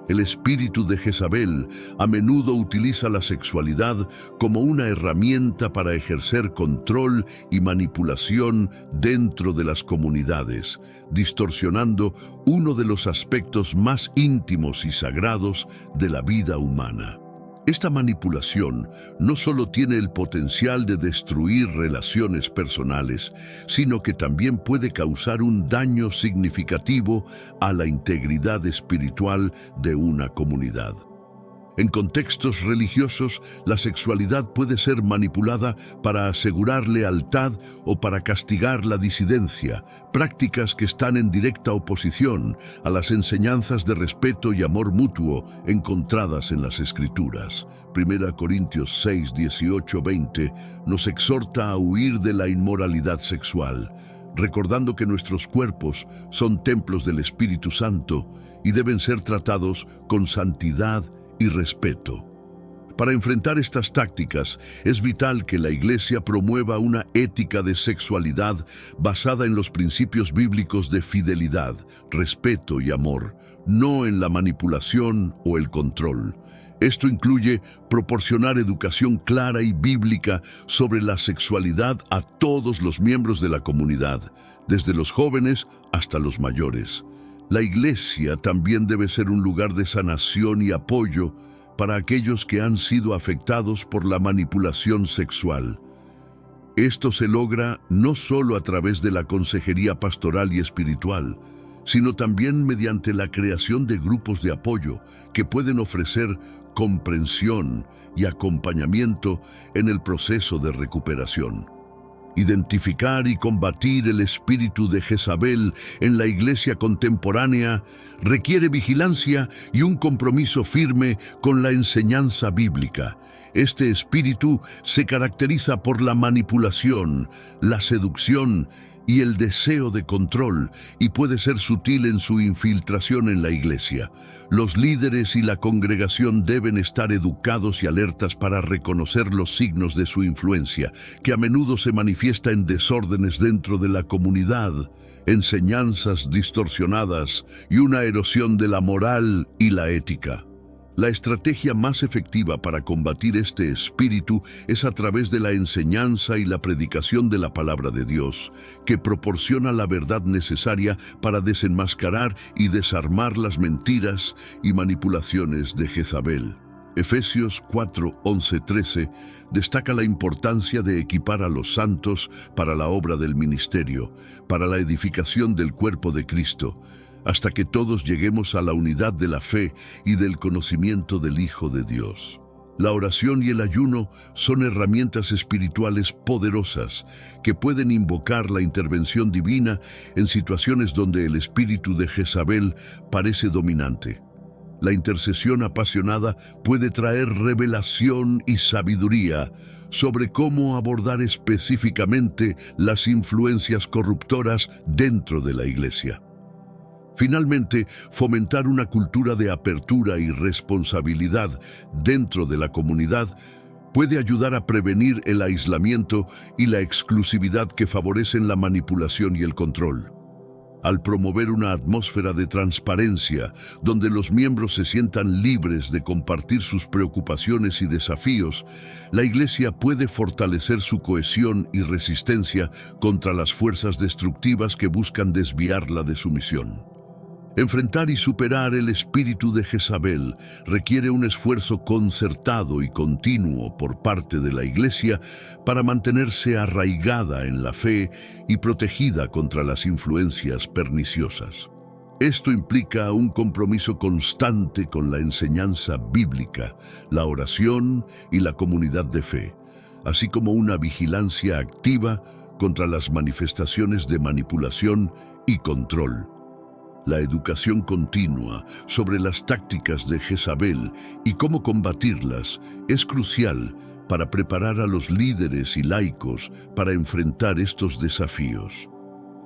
El espíritu de Jezabel a menudo utiliza la sexualidad como una herramienta para ejercer control y manipulación dentro de las comunidades, distorsionando uno de los aspectos más íntimos y sagrados de la vida humana. Esta manipulación no solo tiene el potencial de destruir relaciones personales, sino que también puede causar un daño significativo a la integridad espiritual de una comunidad. En contextos religiosos, la sexualidad puede ser manipulada para asegurar lealtad o para castigar la disidencia, prácticas que están en directa oposición a las enseñanzas de respeto y amor mutuo encontradas en las Escrituras. 1 Corintios 6, 18, 20 nos exhorta a huir de la inmoralidad sexual, recordando que nuestros cuerpos son templos del Espíritu Santo y deben ser tratados con santidad y respeto. Para enfrentar estas tácticas, es vital que la Iglesia promueva una ética de sexualidad basada en los principios bíblicos de fidelidad, respeto y amor, no en la manipulación o el control. Esto incluye proporcionar educación clara y bíblica sobre la sexualidad a todos los miembros de la comunidad, desde los jóvenes hasta los mayores. La Iglesia también debe ser un lugar de sanación y apoyo para aquellos que han sido afectados por la manipulación sexual. Esto se logra no solo a través de la consejería pastoral y espiritual, sino también mediante la creación de grupos de apoyo que pueden ofrecer comprensión y acompañamiento en el proceso de recuperación. Identificar y combatir el espíritu de Jezabel en la Iglesia contemporánea requiere vigilancia y un compromiso firme con la enseñanza bíblica. Este espíritu se caracteriza por la manipulación, la seducción y el deseo de control, y puede ser sutil en su infiltración en la Iglesia. Los líderes y la congregación deben estar educados y alertas para reconocer los signos de su influencia, que a menudo se manifiesta en desórdenes dentro de la comunidad, enseñanzas distorsionadas y una erosión de la moral y la ética. La estrategia más efectiva para combatir este espíritu es a través de la enseñanza y la predicación de la palabra de Dios, que proporciona la verdad necesaria para desenmascarar y desarmar las mentiras y manipulaciones de Jezabel. Efesios 4, 11, 13 destaca la importancia de equipar a los santos para la obra del ministerio, para la edificación del cuerpo de Cristo. hasta que todos lleguemos a la unidad de la fe y del conocimiento del Hijo de Dios. La oración y el ayuno son herramientas espirituales poderosas que pueden invocar la intervención divina en situaciones donde el espíritu de Jezabel parece dominante. La intercesión apasionada puede traer revelación y sabiduría sobre cómo abordar específicamente las influencias corruptoras dentro de la Iglesia. Finalmente, fomentar una cultura de apertura y responsabilidad dentro de la comunidad puede ayudar a prevenir el aislamiento y la exclusividad que favorecen la manipulación y el control. Al promover una atmósfera de transparencia, donde los miembros se sientan libres de compartir sus preocupaciones y desafíos, la Iglesia puede fortalecer su cohesión y resistencia contra las fuerzas destructivas que buscan desviarla de su misión. Enfrentar y superar el espíritu de Jezabel requiere un esfuerzo concertado y continuo por parte de la Iglesia para mantenerse arraigada en la fe y protegida contra las influencias perniciosas. Esto implica un compromiso constante con la enseñanza bíblica, la oración y la comunidad de fe, así como una vigilancia activa contra las manifestaciones de manipulación y control. La educación continua sobre las tácticas de Jezabel y cómo combatirlas es crucial para preparar a los líderes y laicos para enfrentar estos desafíos.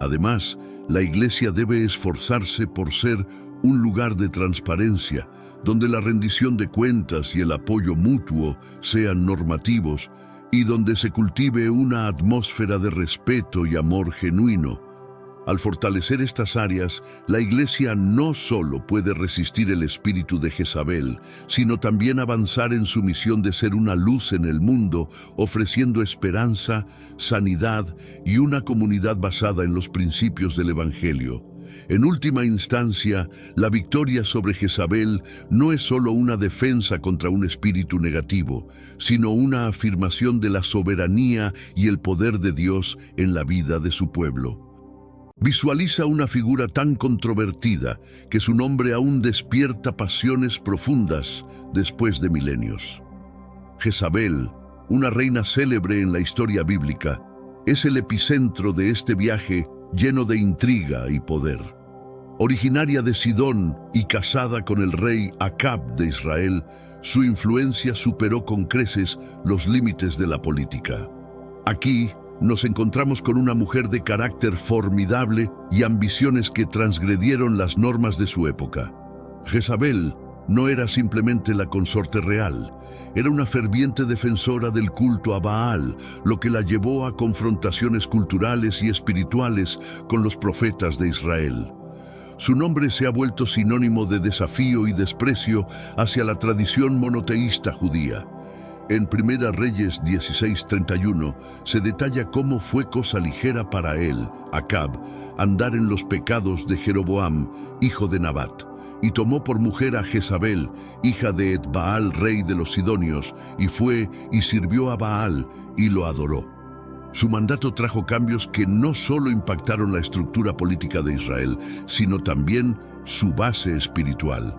Además, la Iglesia debe esforzarse por ser un lugar de transparencia, donde la rendición de cuentas y el apoyo mutuo sean normativos y donde se cultive una atmósfera de respeto y amor genuino. Al fortalecer estas áreas, la Iglesia no solo puede resistir el espíritu de Jezabel, sino también avanzar en su misión de ser una luz en el mundo, ofreciendo esperanza, sanidad y una comunidad basada en los principios del Evangelio. En última instancia, la victoria sobre Jezabel no es solo una defensa contra un espíritu negativo, sino una afirmación de la soberanía y el poder de Dios en la vida de su pueblo. Visualiza una figura tan controvertida que su nombre aún despierta pasiones profundas después de milenios. Jezabel, una reina célebre en la historia bíblica, es el epicentro de este viaje lleno de intriga y poder. Originaria de Sidón y casada con el rey Acab de Israel, su influencia superó con creces los límites de la política. Aquí nos encontramos con una mujer de carácter formidable y ambiciones que transgredieron las normas de su época. Jezabel no era simplemente la consorte real, era una ferviente defensora del culto a Baal, lo que la llevó a confrontaciones culturales y espirituales con los profetas de Israel. Su nombre se ha vuelto sinónimo de desafío y desprecio hacia la tradición monoteísta judía. En Primera Reyes 16:31 se detalla cómo fue cosa ligera para él, Acab, andar en los pecados de Jeroboam, hijo de Nabat, y tomó por mujer a Jezabel, hija de Etbaal, rey de los Sidonios, y fue y sirvió a Baal y lo adoró. Su mandato trajo cambios que no solo impactaron la estructura política de Israel, sino también su base espiritual.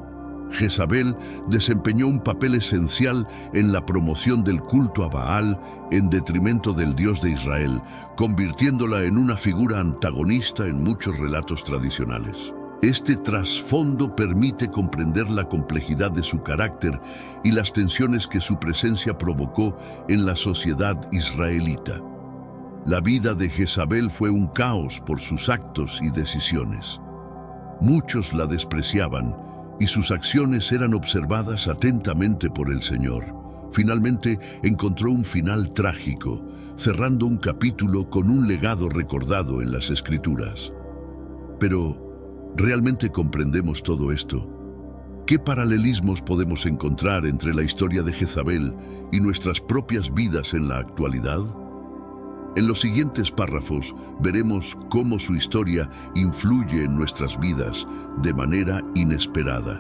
Jezabel desempeñó un papel esencial en la promoción del culto a Baal en detrimento del Dios de Israel, convirtiéndola en una figura antagonista en muchos relatos tradicionales. Este trasfondo permite comprender la complejidad de su carácter y las tensiones que su presencia provocó en la sociedad israelita. La vida de Jezabel fue un caos por sus actos y decisiones. Muchos la despreciaban, y sus acciones eran observadas atentamente por el Señor. Finalmente encontró un final trágico, cerrando un capítulo con un legado recordado en las Escrituras. Pero, ¿realmente comprendemos todo esto? ¿Qué paralelismos podemos encontrar entre la historia de Jezabel y nuestras propias vidas en la actualidad? En los siguientes párrafos veremos cómo su historia influye en nuestras vidas de manera inesperada.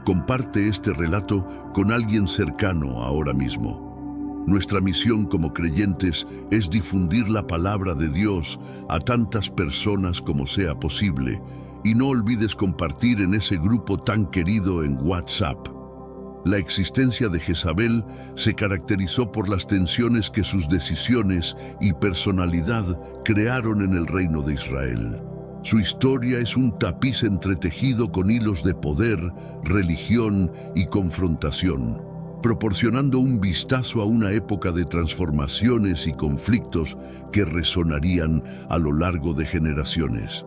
Comparte este relato con alguien cercano ahora mismo. Nuestra misión como creyentes es difundir la palabra de Dios a tantas personas como sea posible, y no olvides compartir en ese grupo tan querido en WhatsApp. La existencia de Jezabel se caracterizó por las tensiones que sus decisiones y personalidad crearon en el reino de Israel. Su historia es un tapiz entretejido con hilos de poder, religión y confrontación, proporcionando un vistazo a una época de transformaciones y conflictos que resonarían a lo largo de generaciones.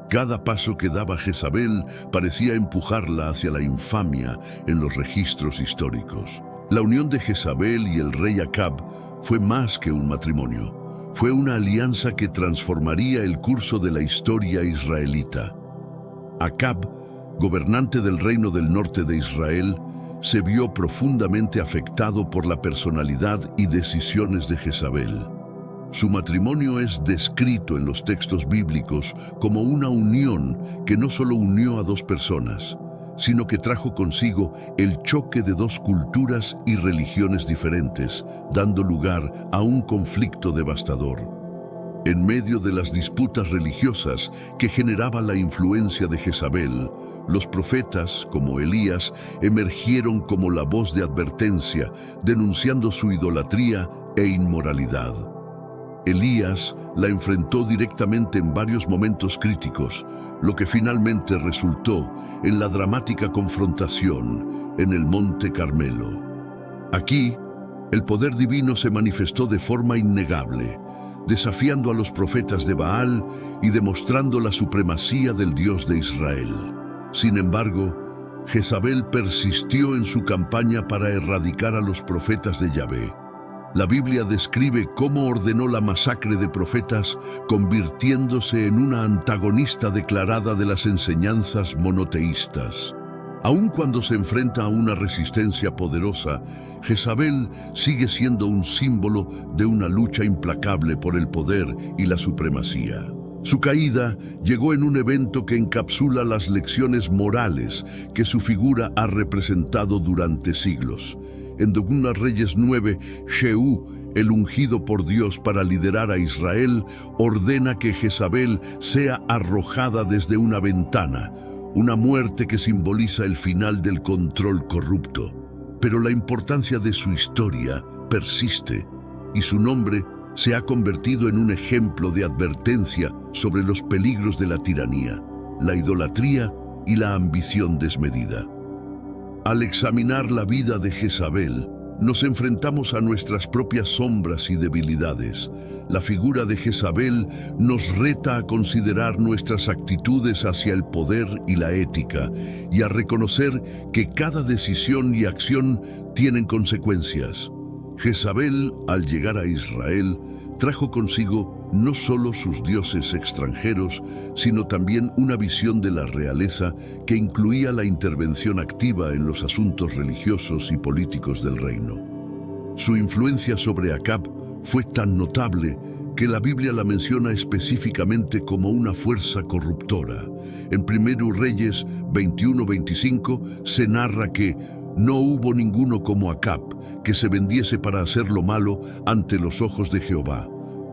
Cada paso que daba Jezabel parecía empujarla hacia la infamia en los registros históricos. La unión de Jezabel y el rey Acab fue más que un matrimonio. Fue una alianza que transformaría el curso de la historia israelita. Acab, gobernante del reino del norte de Israel, se vio profundamente afectado por la personalidad y decisiones de Jezabel. Su matrimonio es descrito en los textos bíblicos como una unión que no solo unió a dos personas, sino que trajo consigo el choque de dos culturas y religiones diferentes, dando lugar a un conflicto devastador. En medio de las disputas religiosas que generaba la influencia de Jezabel, los profetas, como Elías, emergieron como la voz de advertencia, denunciando su idolatría e inmoralidad. Elías la enfrentó directamente en varios momentos críticos, lo que finalmente resultó en la dramática confrontación en el Monte Carmelo. Aquí, el poder divino se manifestó de forma innegable, desafiando a los profetas de Baal y demostrando la supremacía del Dios de Israel. Sin embargo, Jezabel persistió en su campaña para erradicar a los profetas de Yahvé. La Biblia describe cómo ordenó la masacre de profetas, convirtiéndose en una antagonista declarada de las enseñanzas monoteístas. Aun cuando se enfrenta a una resistencia poderosa, Jezabel sigue siendo un símbolo de una lucha implacable por el poder y la supremacía. Su caída llegó en un evento que encapsula las lecciones morales que su figura ha representado durante siglos. En 2 Reyes 9, Jehú, el ungido por Dios para liderar a Israel, ordena que Jezabel sea arrojada desde una ventana, una muerte que simboliza el final del control corrupto. Pero la importancia de su historia persiste y su nombre se ha convertido en un ejemplo de advertencia sobre los peligros de la tiranía, la idolatría y la ambición desmedida. Al examinar la vida de Jezabel, nos enfrentamos a nuestras propias sombras y debilidades. La figura de Jezabel nos reta a considerar nuestras actitudes hacia el poder y la ética, y a reconocer que cada decisión y acción tienen consecuencias. Jezabel, al llegar a Israel, trajo consigo no solo sus dioses extranjeros, sino también una visión de la realeza que incluía la intervención activa en los asuntos religiosos y políticos del reino. Su influencia sobre Acab fue tan notable que la Biblia la menciona específicamente como una fuerza corruptora. En 1 Reyes 21-25 se narra que no hubo ninguno como Acab, que se vendiese para hacer lo malo ante los ojos de Jehová,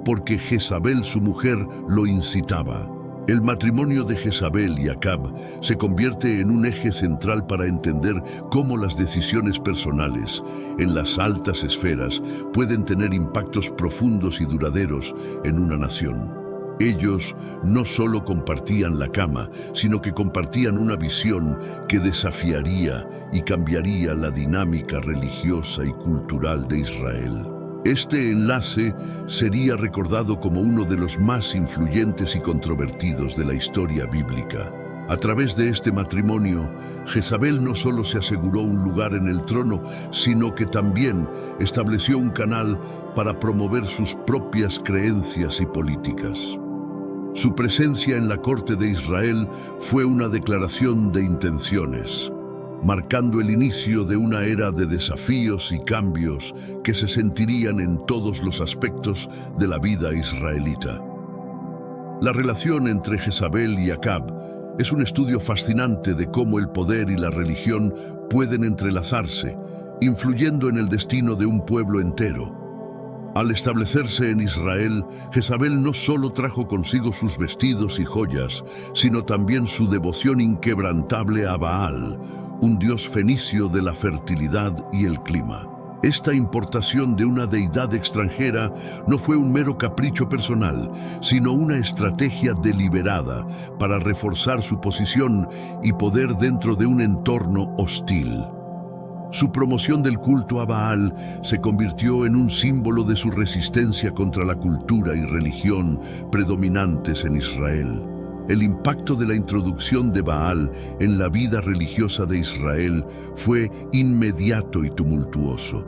porque Jezabel su mujer lo incitaba. El matrimonio de Jezabel y Acab se convierte en un eje central para entender cómo las decisiones personales en las altas esferas pueden tener impactos profundos y duraderos en una nación. Ellos no solo compartían la cama, sino que compartían una visión que desafiaría y cambiaría la dinámica religiosa y cultural de Israel. Este enlace sería recordado como uno de los más influyentes y controvertidos de la historia bíblica. A través de este matrimonio, Jezabel no solo se aseguró un lugar en el trono, sino que también estableció un canal para promover sus propias creencias y políticas. Su presencia en la corte de Israel fue una declaración de intenciones, marcando el inicio de una era de desafíos y cambios que se sentirían en todos los aspectos de la vida israelita. La relación entre Jezabel y Acab es un estudio fascinante de cómo el poder y la religión pueden entrelazarse, influyendo en el destino de un pueblo entero. Al establecerse en Israel, Jezabel no solo trajo consigo sus vestidos y joyas, sino también su devoción inquebrantable a Baal, un dios fenicio de la fertilidad y el clima. Esta importación de una deidad extranjera no fue un mero capricho personal, sino una estrategia deliberada para reforzar su posición y poder dentro de un entorno hostil. Su promoción del culto a Baal se convirtió en un símbolo de su resistencia contra la cultura y religión predominantes en Israel. El impacto de la introducción de Baal en la vida religiosa de Israel fue inmediato y tumultuoso.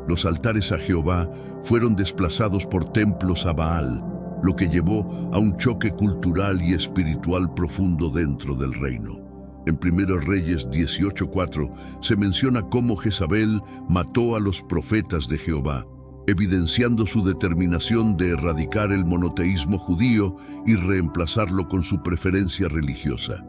Los altares a Jehová fueron desplazados por templos a Baal, lo que llevó a un choque cultural y espiritual profundo dentro del reino. En 1 Reyes 18:4 se menciona cómo Jezabel mató a los profetas de Jehová, evidenciando su determinación de erradicar el monoteísmo judío y reemplazarlo con su preferencia religiosa.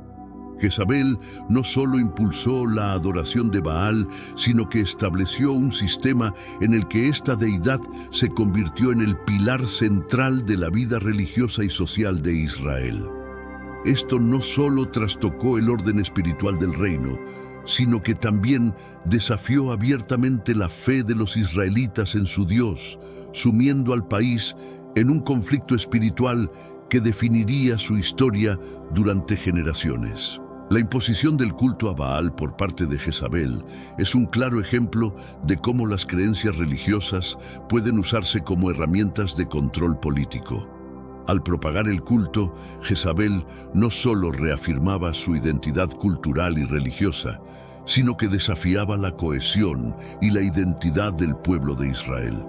Jezabel no solo impulsó la adoración de Baal, sino que estableció un sistema en el que esta deidad se convirtió en el pilar central de la vida religiosa y social de Israel. Esto no solo trastocó el orden espiritual del reino, sino que también desafió abiertamente la fe de los israelitas en su Dios, sumiendo al país en un conflicto espiritual que definiría su historia durante generaciones. La imposición del culto a Baal por parte de Jezabel es un claro ejemplo de cómo las creencias religiosas pueden usarse como herramientas de control político. Al propagar el culto, Jezabel no solo reafirmaba su identidad cultural y religiosa, sino que desafiaba la cohesión y la identidad del pueblo de Israel.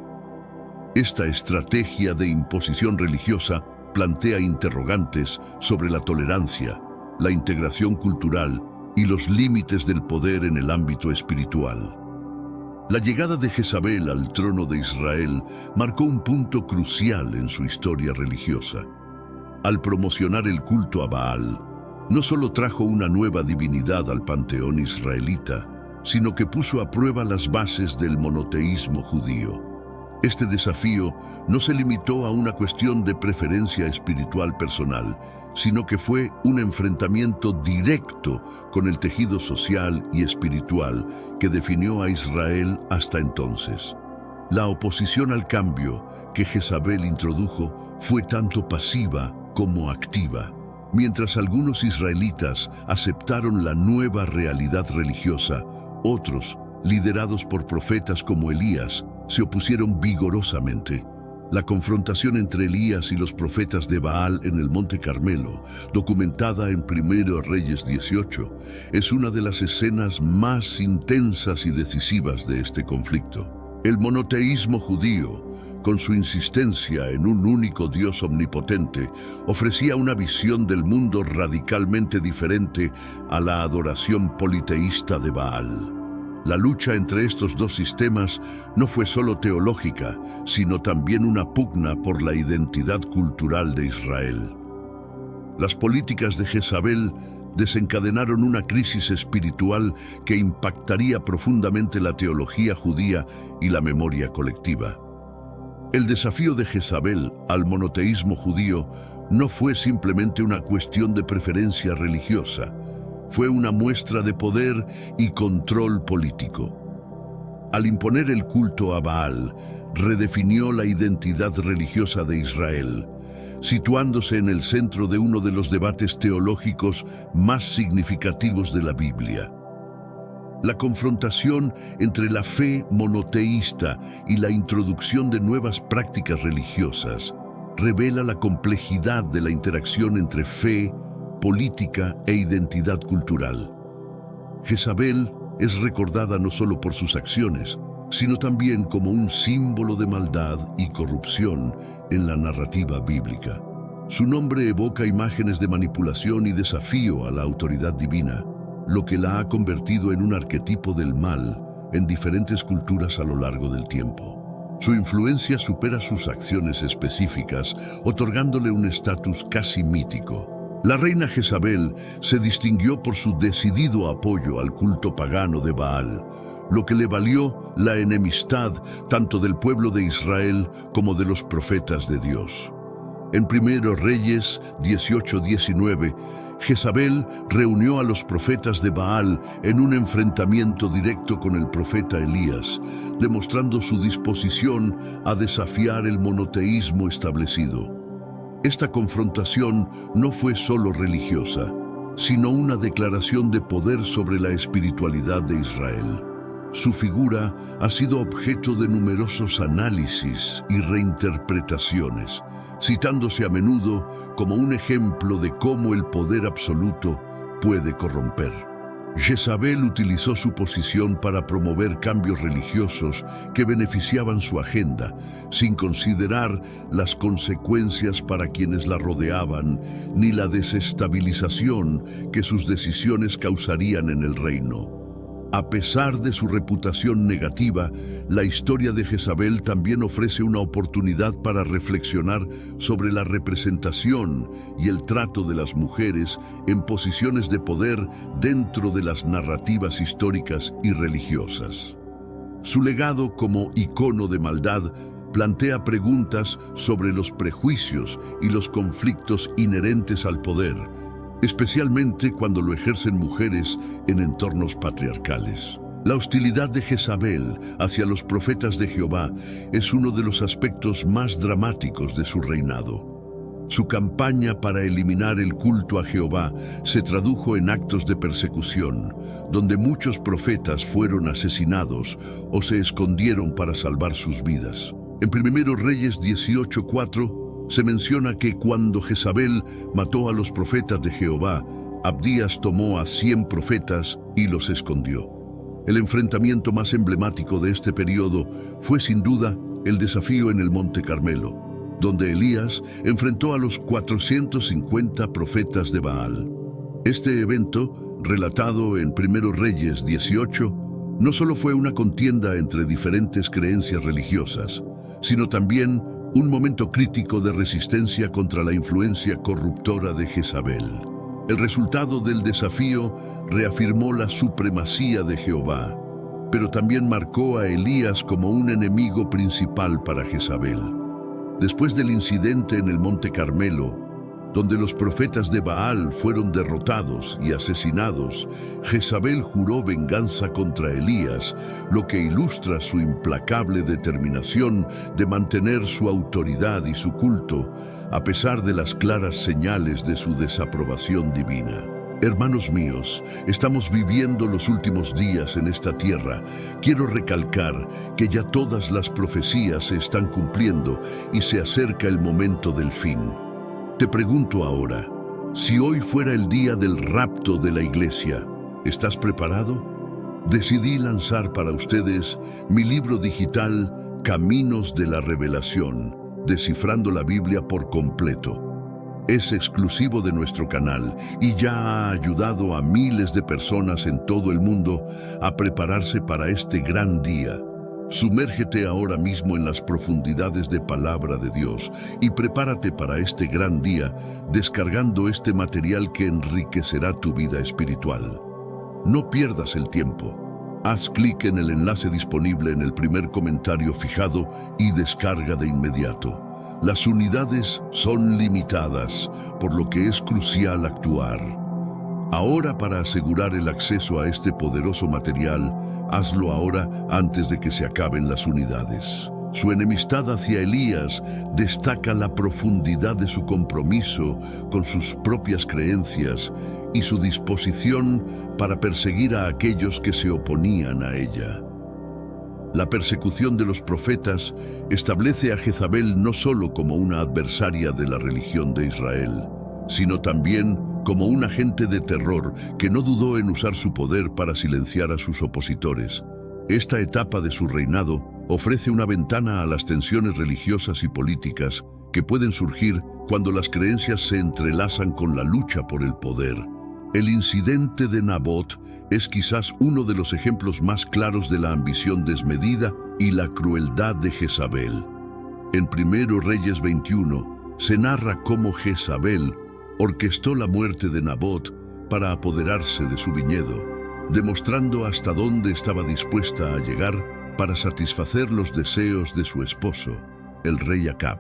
Esta estrategia de imposición religiosa plantea interrogantes sobre la tolerancia, la integración cultural y los límites del poder en el ámbito espiritual. La llegada de Jezabel al trono de Israel marcó un punto crucial en su historia religiosa. Al promocionar el culto a Baal, no solo trajo una nueva divinidad al panteón israelita, sino que puso a prueba las bases del monoteísmo judío. Este desafío no se limitó a una cuestión de preferencia espiritual personal, sino que fue un enfrentamiento directo con el tejido social y espiritual que definió a Israel hasta entonces. La oposición al cambio que Jezabel introdujo fue tanto pasiva como activa. Mientras algunos israelitas aceptaron la nueva realidad religiosa, otros, liderados por profetas como Elías, se opusieron vigorosamente. La confrontación entre Elías y los profetas de Baal en el Monte Carmelo, documentada en 1 Reyes 18, es una de las escenas más intensas y decisivas de este conflicto. El monoteísmo judío, con su insistencia en un único Dios omnipotente, ofrecía una visión del mundo radicalmente diferente a la adoración politeísta de Baal. La lucha entre estos dos sistemas no fue solo teológica, sino también una pugna por la identidad cultural de Israel. Las políticas de Jezabel desencadenaron una crisis espiritual que impactaría profundamente la teología judía y la memoria colectiva. El desafío de Jezabel al monoteísmo judío no fue simplemente una cuestión de preferencia religiosa, fue una muestra de poder y control político. Al imponer el culto a Baal, redefinió la identidad religiosa de Israel, situándose en el centro de uno de los debates teológicos más significativos de la Biblia. La confrontación entre la fe monoteísta y la introducción de nuevas prácticas religiosas revela la complejidad de la interacción entre fe, política e identidad cultural. Jezabel es recordada no solo por sus acciones, sino también como un símbolo de maldad y corrupción en la narrativa bíblica. Su nombre evoca imágenes de manipulación y desafío a la autoridad divina, lo que la ha convertido en un arquetipo del mal en diferentes culturas a lo largo del tiempo. Su influencia supera sus acciones específicas, otorgándole un estatus casi mítico. La reina Jezabel se distinguió por su decidido apoyo al culto pagano de Baal, lo que le valió la enemistad tanto del pueblo de Israel como de los profetas de Dios. En 1 Reyes 18:19, Jezabel reunió a los profetas de Baal en un enfrentamiento directo con el profeta Elías, demostrando su disposición a desafiar el monoteísmo establecido. Esta confrontación no fue solo religiosa, sino una declaración de poder sobre la espiritualidad de Israel. Su figura ha sido objeto de numerosos análisis y reinterpretaciones, citándose a menudo como un ejemplo de cómo el poder absoluto puede corromper. Jezabel utilizó su posición para promover cambios religiosos que beneficiaban su agenda, sin considerar las consecuencias para quienes la rodeaban, ni la desestabilización que sus decisiones causarían en el reino. A pesar de su reputación negativa, la historia de Jezabel también ofrece una oportunidad para reflexionar sobre la representación y el trato de las mujeres en posiciones de poder dentro de las narrativas históricas y religiosas. Su legado como icono de maldad plantea preguntas sobre los prejuicios y los conflictos inherentes al poder, especialmente cuando lo ejercen mujeres en entornos patriarcales. La hostilidad de Jezabel hacia los profetas de Jehová es uno de los aspectos más dramáticos de su reinado. Su campaña para eliminar el culto a Jehová se tradujo en actos de persecución, donde muchos profetas fueron asesinados o se escondieron para salvar sus vidas. En 1 Reyes 18:4, se menciona que cuando Jezabel mató a los profetas de Jehová, Abdías tomó a 100 profetas y los escondió. El enfrentamiento más emblemático de este periodo fue sin duda el desafío en el Monte Carmelo, donde Elías enfrentó a los 450 profetas de Baal. Este evento, relatado en 1 Reyes 18, no solo fue una contienda entre diferentes creencias religiosas, sino también un momento crítico de resistencia contra la influencia corruptora de Jezabel. El resultado del desafío reafirmó la supremacía de Jehová, pero también marcó a Elías como un enemigo principal para Jezabel. Después del incidente en el Monte Carmelo, donde los profetas de Baal fueron derrotados y asesinados, Jezabel juró venganza contra Elías, lo que ilustra su implacable determinación de mantener su autoridad y su culto, a pesar de las claras señales de su desaprobación divina. Hermanos míos, estamos viviendo los últimos días en esta tierra. Quiero recalcar que ya todas las profecías se están cumpliendo y se acerca el momento del fin. Te pregunto ahora, si hoy fuera el día del rapto de la iglesia, ¿estás preparado? Decidí lanzar para ustedes mi libro digital Caminos de la Revelación, descifrando la Biblia por completo. Es exclusivo de nuestro canal y ya ha ayudado a miles de personas en todo el mundo a prepararse para este gran día. Sumérgete ahora mismo en las profundidades de Palabra de Dios y prepárate para este gran día descargando este material que enriquecerá tu vida espiritual. No pierdas el tiempo. Haz clic en el enlace disponible en el primer comentario fijado y descarga de inmediato. Las unidades son limitadas, por lo que es crucial actuar. Ahora, para asegurar el acceso a este poderoso material, hazlo ahora antes de que se acaben las unidades. Su enemistad hacia Elías destaca la profundidad de su compromiso con sus propias creencias y su disposición para perseguir a aquellos que se oponían a ella. La persecución de los profetas establece a Jezabel no solo como una adversaria de la religión de Israel, sino también como un agente de terror que no dudó en usar su poder para silenciar a sus opositores. Esta etapa de su reinado ofrece una ventana a las tensiones religiosas y políticas que pueden surgir cuando las creencias se entrelazan con la lucha por el poder. El incidente de Nabot es quizás uno de los ejemplos más claros de la ambición desmedida y la crueldad de Jezabel. En 1 Reyes 21 se narra cómo Jezabel orquestó la muerte de Nabot para apoderarse de su viñedo. demostrando hasta dónde estaba dispuesta a llegar para satisfacer los deseos de su esposo, el rey Acab.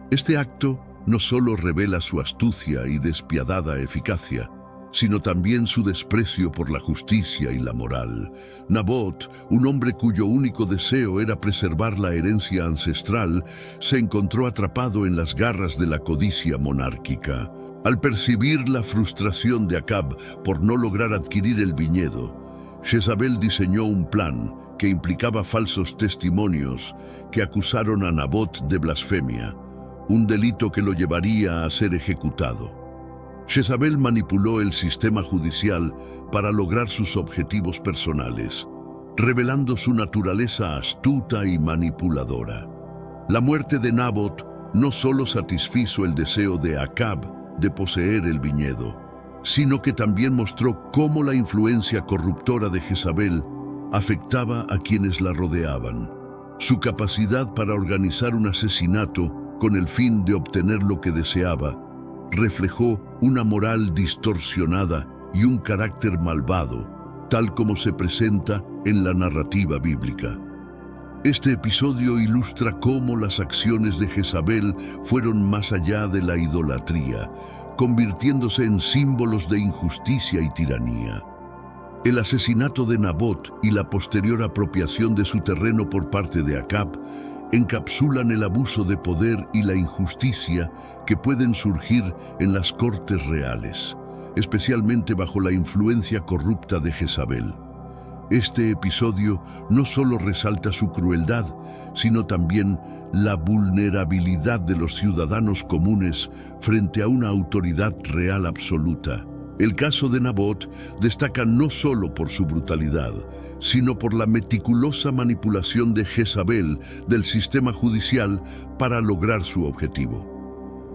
Este acto no solo revela su astucia y despiadada eficacia, sino también su desprecio por la justicia y la moral. Nabot, un hombre cuyo único deseo era preservar la herencia ancestral, se encontró atrapado en las garras de la codicia monárquica. Al percibir la frustración de Acab por no lograr adquirir el viñedo, Jezabel diseñó un plan que implicaba falsos testimonios que acusaron a Nabot de blasfemia, un delito que lo llevaría a ser ejecutado. Jezabel manipuló el sistema judicial para lograr sus objetivos personales, revelando su naturaleza astuta y manipuladora. La muerte de Nabot no solo satisfizo el deseo de Acab de poseer el viñedo, sino que también mostró cómo la influencia corruptora de Jezabel afectaba a quienes la rodeaban. Su capacidad para organizar un asesinato con el fin de obtener lo que deseaba reflejó una moral distorsionada y un carácter malvado, tal como se presenta en la narrativa bíblica. Este episodio ilustra cómo las acciones de Jezabel fueron más allá de la idolatría, convirtiéndose en símbolos de injusticia y tiranía. El asesinato de Nabot y la posterior apropiación de su terreno por parte de Acab encapsulan el abuso de poder y la injusticia que pueden surgir en las cortes reales, especialmente bajo la influencia corrupta de Jezabel. Este episodio no solo resalta su crueldad, sino también la vulnerabilidad de los ciudadanos comunes frente a una autoridad real absoluta. El caso de Nabot destaca no solo por su brutalidad, sino por la meticulosa manipulación de Jezabel del sistema judicial para lograr su objetivo.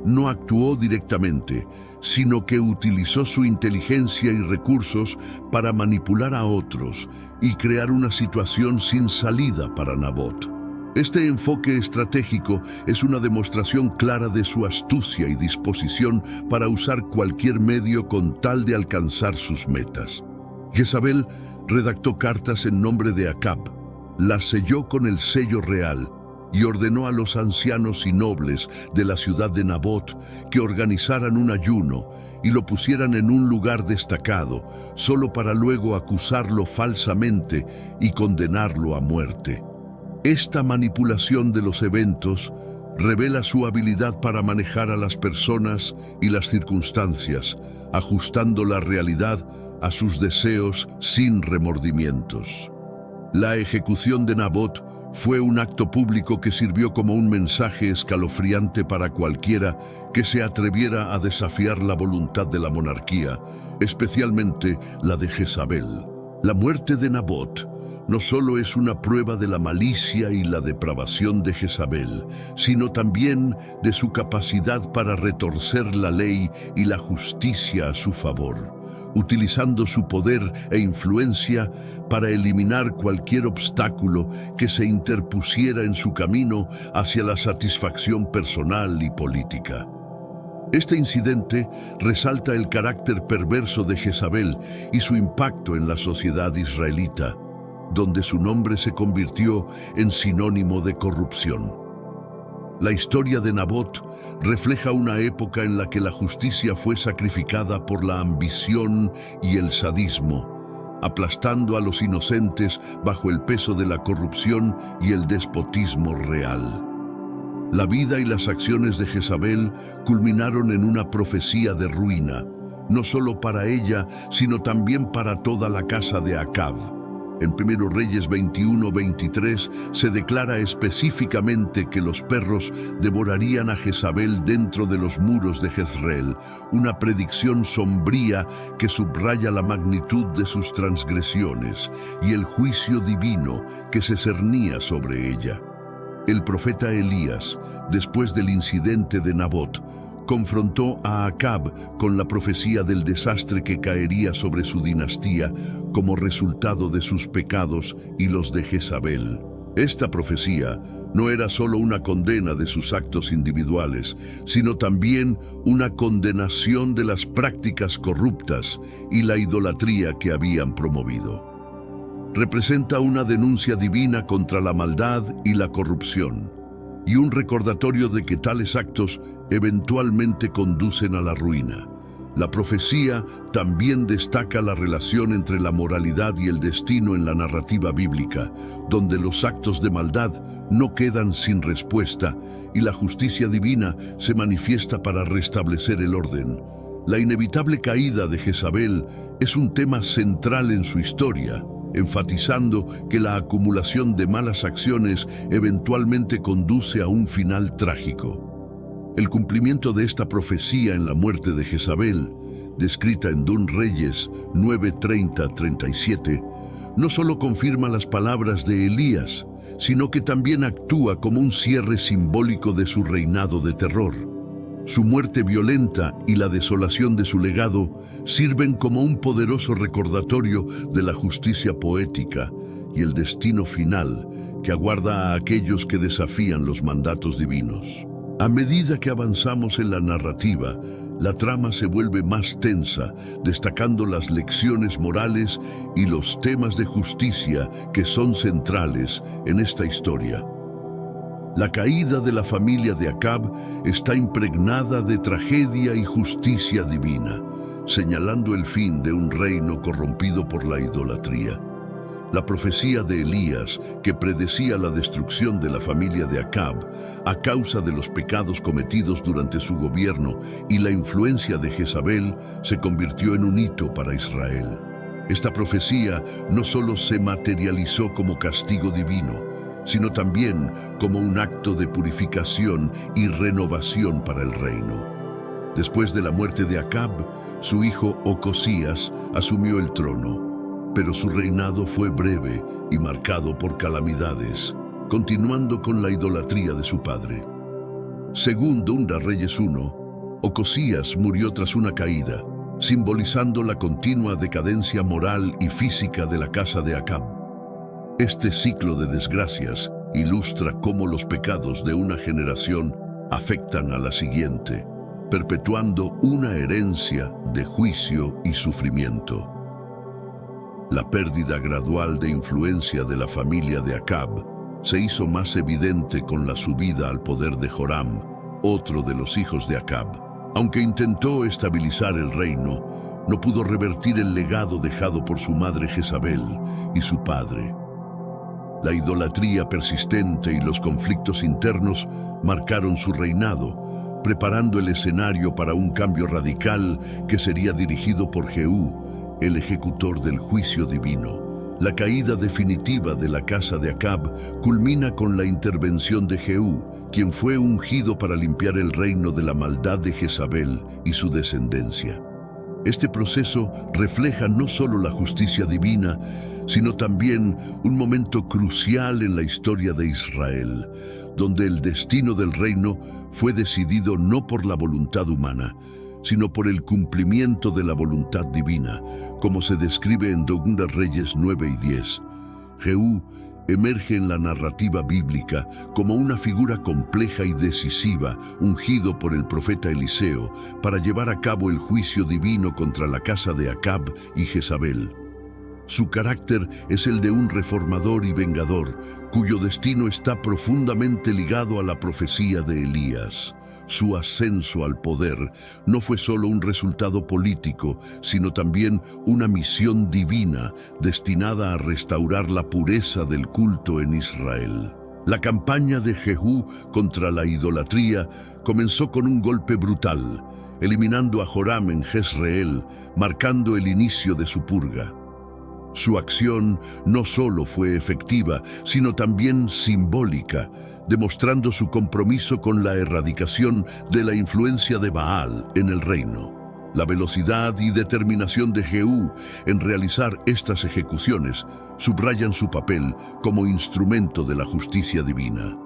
No actuó directamente, sino que utilizó su inteligencia y recursos para manipular a otros y crear una situación sin salida para Nabot. Este enfoque estratégico es una demostración clara de su astucia y disposición para usar cualquier medio con tal de alcanzar sus metas. Jezabel redactó cartas en nombre de Acab, las selló con el sello real y ordenó a los ancianos y nobles de la ciudad de Nabot que organizaran un ayuno y lo pusieran en un lugar destacado, solo para luego acusarlo falsamente y condenarlo a muerte. Esta manipulación de los eventos revela su habilidad para manejar a las personas y las circunstancias, ajustando la realidad a sus deseos sin remordimientos. La ejecución de Nabot fue un acto público que sirvió como un mensaje escalofriante para cualquiera que se atreviera a desafiar la voluntad de la monarquía, especialmente la de Jezabel. La muerte de Nabot no solo es una prueba de la malicia y la depravación de Jezabel, sino también de su capacidad para retorcer la ley y la justicia a su favor, utilizando su poder e influencia para eliminar cualquier obstáculo que se interpusiera en su camino hacia la satisfacción personal y política. Este incidente resalta el carácter perverso de Jezabel y su impacto en la sociedad israelita, donde su nombre se convirtió en sinónimo de corrupción. La historia de Nabot refleja una época en la que la justicia fue sacrificada por la ambición y el sadismo, aplastando a los inocentes bajo el peso de la corrupción y el despotismo real. La vida y las acciones de Jezabel culminaron en una profecía de ruina, no solo para ella, sino también para toda la casa de Acab. En 1 Reyes 21-23 se declara específicamente que los perros devorarían a Jezabel dentro de los muros de Jezreel, una predicción sombría que subraya la magnitud de sus transgresiones y el juicio divino que se cernía sobre ella. El profeta Elías, después del incidente de Nabot, confrontó a Acab con la profecía del desastre que caería sobre su dinastía como resultado de sus pecados y los de Jezabel. Esta profecía no era solo una condena de sus actos individuales, sino también una condenación de las prácticas corruptas y la idolatría que habían promovido. Representa una denuncia divina contra la maldad y la corrupción, y un recordatorio de que tales actos eventualmente conducen a la ruina. La profecía también destaca la relación entre la moralidad y el destino en la narrativa bíblica, donde los actos de maldad no quedan sin respuesta y la justicia divina se manifiesta para restablecer el orden. La inevitable caída de Jezabel es un tema central en su historia, enfatizando que la acumulación de malas acciones eventualmente conduce a un final trágico. El cumplimiento de esta profecía en la muerte de Jezabel, descrita en 2 Reyes 9:30-37, no solo confirma las palabras de Elías, sino que también actúa como un cierre simbólico de su reinado de terror. Su muerte violenta y la desolación de su legado sirven como un poderoso recordatorio de la justicia poética y el destino final que aguarda a aquellos que desafían los mandatos divinos. A medida que avanzamos en la narrativa, la trama se vuelve más tensa, destacando las lecciones morales y los temas de justicia que son centrales en esta historia. La caída de la familia de Acab está impregnada de tragedia y justicia divina, señalando el fin de un reino corrompido por la idolatría. La profecía de Elías, que predecía la destrucción de la familia de Acab a causa de los pecados cometidos durante su gobierno y la influencia de Jezabel, se convirtió en un hito para Israel. Esta profecía no solo se materializó como castigo divino, sino también como un acto de purificación y renovación para el reino. Después de la muerte de Acab, su hijo Ocosías asumió el trono. Pero su reinado fue breve y marcado por calamidades, continuando con la idolatría de su padre. Según 2 Reyes 1, Ocosías murió tras una caída, simbolizando la continua decadencia moral y física de la casa de Acab. Este ciclo de desgracias ilustra cómo los pecados de una generación afectan a la siguiente, perpetuando una herencia de juicio y sufrimiento. La pérdida gradual de influencia de la familia de Acab se hizo más evidente con la subida al poder de Joram, otro de los hijos de Acab. Aunque intentó estabilizar el reino, no pudo revertir el legado dejado por su madre Jezabel y su padre. La idolatría persistente y los conflictos internos marcaron su reinado, preparando el escenario para un cambio radical que sería dirigido por Jehú, el ejecutor del juicio divino. La caída definitiva de la casa de Acab culmina con la intervención de Jehú, quien fue ungido para limpiar el reino de la maldad de Jezabel y su descendencia. Este proceso refleja no solo la justicia divina, sino también un momento crucial en la historia de Israel, donde el destino del reino fue decidido no por la voluntad humana, sino por el cumplimiento de la voluntad divina, como se describe en 2 Reyes 9 y 10. Jehú emerge en la narrativa bíblica como una figura compleja y decisiva, ungido por el profeta Eliseo para llevar a cabo el juicio divino contra la casa de Acab y Jezabel. Su carácter es el de un reformador y vengador, cuyo destino está profundamente ligado a la profecía de Elías. Su ascenso al poder no fue solo un resultado político, sino también una misión divina destinada a restaurar la pureza del culto en Israel. La campaña de Jehú contra la idolatría comenzó con un golpe brutal, eliminando a Joram en Jezreel, marcando el inicio de su purga. Su acción no solo fue efectiva, sino también simbólica, demostrando su compromiso con la erradicación de la influencia de Baal en el reino. La velocidad y determinación de Jehú en realizar estas ejecuciones subrayan su papel como instrumento de la justicia divina.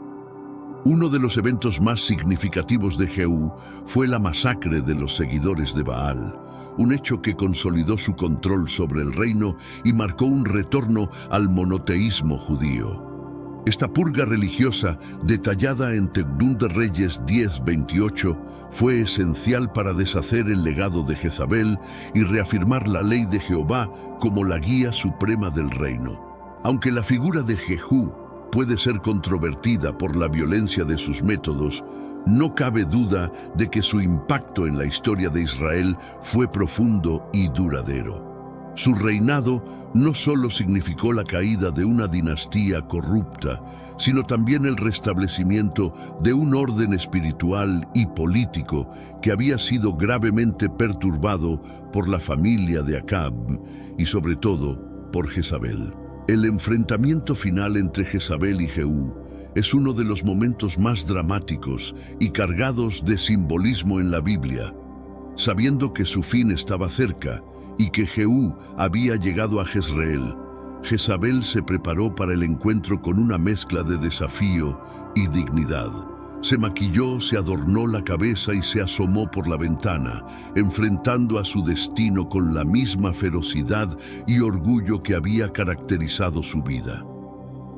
Uno de los eventos más significativos de Jehú fue la masacre de los seguidores de Baal, un hecho que consolidó su control sobre el reino y marcó un retorno al monoteísmo judío. Esta purga religiosa, detallada en Segunda de Reyes 10:28, fue esencial para deshacer el legado de Jezabel y reafirmar la ley de Jehová como la guía suprema del reino. Aunque la figura de Jehú puede ser controvertida por la violencia de sus métodos, no cabe duda de que su impacto en la historia de Israel fue profundo y duradero. Su reinado no solo significó la caída de una dinastía corrupta, sino también el restablecimiento de un orden espiritual y político que había sido gravemente perturbado por la familia de Acab y sobre todo por Jezabel. El enfrentamiento final entre Jezabel y Jehú es uno de los momentos más dramáticos y cargados de simbolismo en la Biblia. Sabiendo que su fin estaba cerca y que Jehú había llegado a Jezreel, Jezabel se preparó para el encuentro con una mezcla de desafío y dignidad. Se maquilló, se adornó la cabeza y se asomó por la ventana, enfrentando a su destino con la misma ferocidad y orgullo que había caracterizado su vida.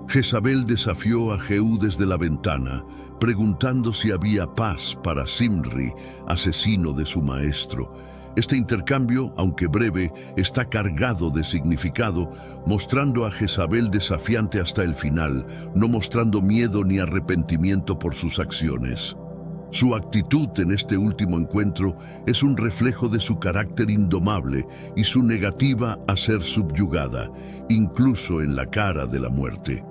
Jezabel desafió a Jehú desde la ventana, preguntando si había paz para Zimri, asesino de su maestro. Este intercambio, aunque breve, está cargado de significado, mostrando a Jezabel desafiante hasta el final, no mostrando miedo ni arrepentimiento por sus acciones. Su actitud en este último encuentro es un reflejo de su carácter indomable y su negativa a ser subyugada, incluso en la cara de la muerte.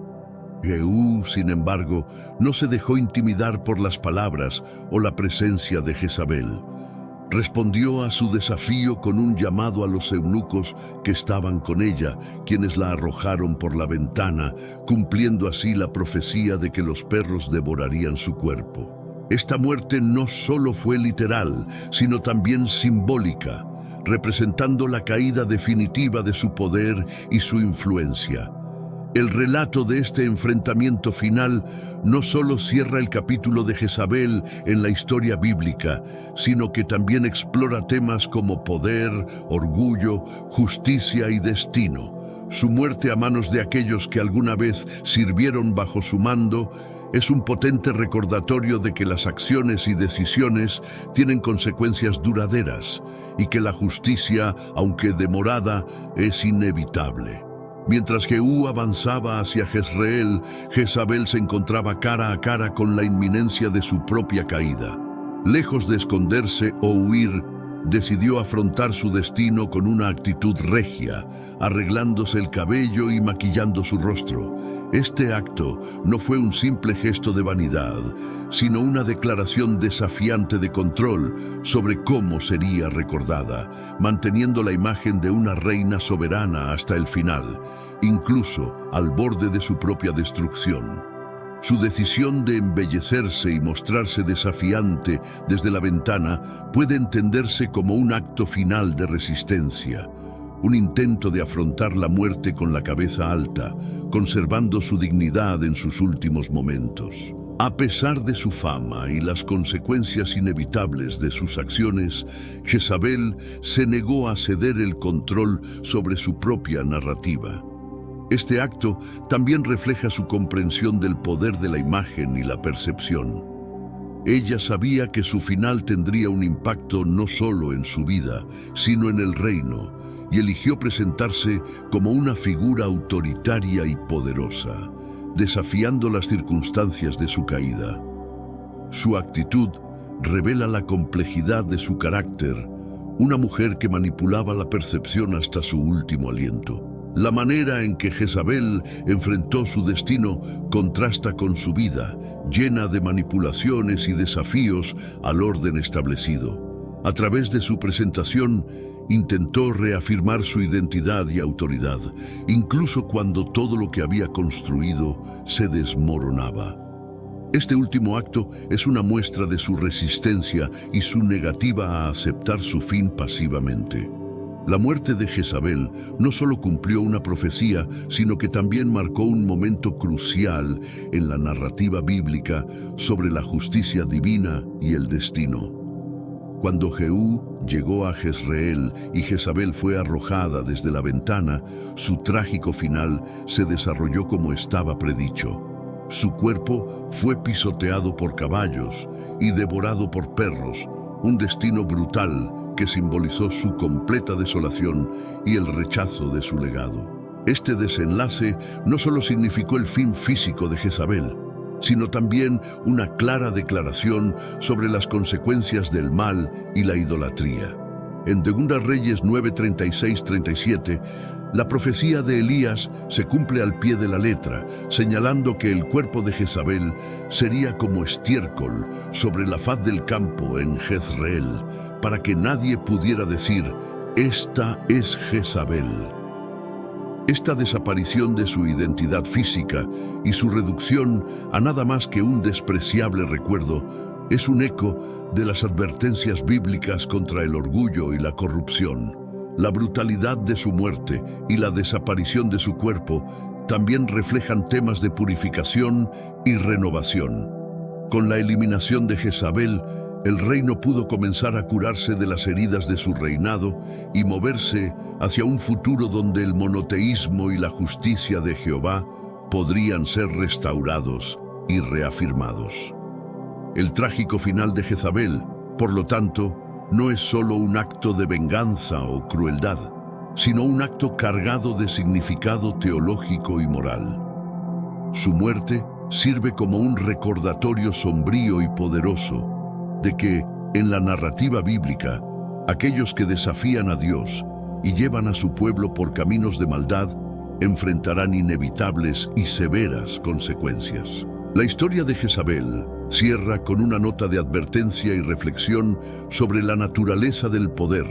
Jehú, sin embargo, no se dejó intimidar por las palabras o la presencia de Jezabel. Respondió a su desafío con un llamado a los eunucos que estaban con ella, quienes la arrojaron por la ventana, cumpliendo así la profecía de que los perros devorarían su cuerpo. Esta muerte no solo fue literal, sino también simbólica, representando la caída definitiva de su poder y su influencia. El relato de este enfrentamiento final no solo cierra el capítulo de Jezabel en la historia bíblica, sino que también explora temas como poder, orgullo, justicia y destino. Su muerte a manos de aquellos que alguna vez sirvieron bajo su mando es un potente recordatorio de que las acciones y decisiones tienen consecuencias duraderas y que la justicia, aunque demorada, es inevitable. Mientras Jehú avanzaba hacia Jezreel, Jezabel se encontraba cara a cara con la inminencia de su propia caída. Lejos de esconderse o huir, decidió afrontar su destino con una actitud regia, arreglándose el cabello y maquillando su rostro. Este acto no fue un simple gesto de vanidad, sino una declaración desafiante de control sobre cómo sería recordada, manteniendo la imagen de una reina soberana hasta el final, incluso al borde de su propia destrucción. Su decisión de embellecerse y mostrarse desafiante desde la ventana puede entenderse como un acto final de resistencia, un intento de afrontar la muerte con la cabeza alta, conservando su dignidad en sus últimos momentos. A pesar de su fama y las consecuencias inevitables de sus acciones, Jezabel se negó a ceder el control sobre su propia narrativa. Este acto también refleja su comprensión del poder de la imagen y la percepción. Ella sabía que su final tendría un impacto no solo en su vida, sino en el reino, y eligió presentarse como una figura autoritaria y poderosa, desafiando las circunstancias de su caída. Su actitud revela la complejidad de su carácter, una mujer que manipulaba la percepción hasta su último aliento. La manera en que Jezabel enfrentó su destino contrasta con su vida, llena de manipulaciones y desafíos al orden establecido. A través de su presentación, intentó reafirmar su identidad y autoridad, incluso cuando todo lo que había construido se desmoronaba. Este último acto es una muestra de su resistencia y su negativa a aceptar su fin pasivamente. La muerte de Jezabel no solo cumplió una profecía, sino que también marcó un momento crucial en la narrativa bíblica sobre la justicia divina y el destino. Cuando Jehú llegó a Jezreel y Jezabel fue arrojada desde la ventana, su trágico final se desarrolló como estaba predicho. Su cuerpo fue pisoteado por caballos y devorado por perros, un destino brutal que simbolizó su completa desolación y el rechazo de su legado. Este desenlace no solo significó el fin físico de Jezabel, sino también una clara declaración sobre las consecuencias del mal y la idolatría. En 2 Reyes 9:36-37, la profecía de Elías se cumple al pie de la letra, señalando que el cuerpo de Jezabel sería como estiércol sobre la faz del campo en Jezreel, para que nadie pudiera decir, «Esta es Jezabel». Esta desaparición de su identidad física y su reducción a nada más que un despreciable recuerdo es un eco de las advertencias bíblicas contra el orgullo y la corrupción. La brutalidad de su muerte y la desaparición de su cuerpo también reflejan temas de purificación y renovación. Con la eliminación de Jezabel, el reino pudo comenzar a curarse de las heridas de su reinado y moverse hacia un futuro donde el monoteísmo y la justicia de Jehová podrían ser restaurados y reafirmados. El trágico final de Jezabel, por lo tanto, no es solo un acto de venganza o crueldad, sino un acto cargado de significado teológico y moral. Su muerte sirve como un recordatorio sombrío y poderoso de que, en la narrativa bíblica, aquellos que desafían a Dios y llevan a su pueblo por caminos de maldad enfrentarán inevitables y severas consecuencias. La historia de Jezabel cierra con una nota de advertencia y reflexión sobre la naturaleza del poder,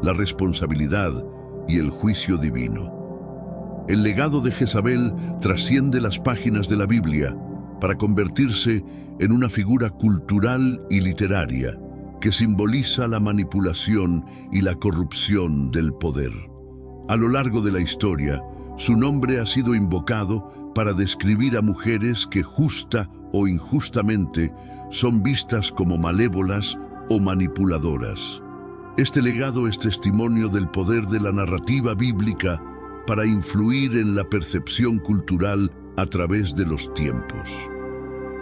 la responsabilidad y el juicio divino. El legado de Jezabel trasciende las páginas de la Biblia para convertirse en una figura cultural y literaria que simboliza la manipulación y la corrupción del poder. A lo largo de la historia, su nombre ha sido invocado para describir a mujeres que justa o injustamente son vistas como malévolas o manipuladoras. Este legado es testimonio del poder de la narrativa bíblica para influir en la percepción cultural a través de los tiempos.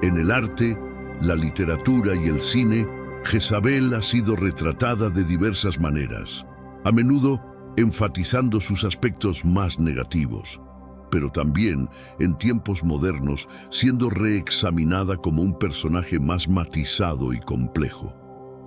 En el arte, la literatura y el cine, Jezabel ha sido retratada de diversas maneras, a menudo enfatizando sus aspectos más negativos, pero también, en tiempos modernos, siendo reexaminada como un personaje más matizado y complejo.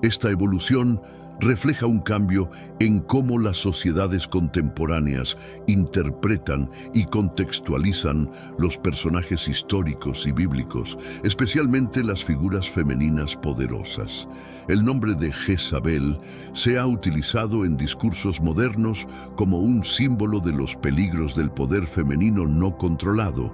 Esta evolución refleja un cambio en cómo las sociedades contemporáneas interpretan y contextualizan los personajes históricos y bíblicos, especialmente las figuras femeninas poderosas. El nombre de Jezabel se ha utilizado en discursos modernos como un símbolo de los peligros del poder femenino no controlado,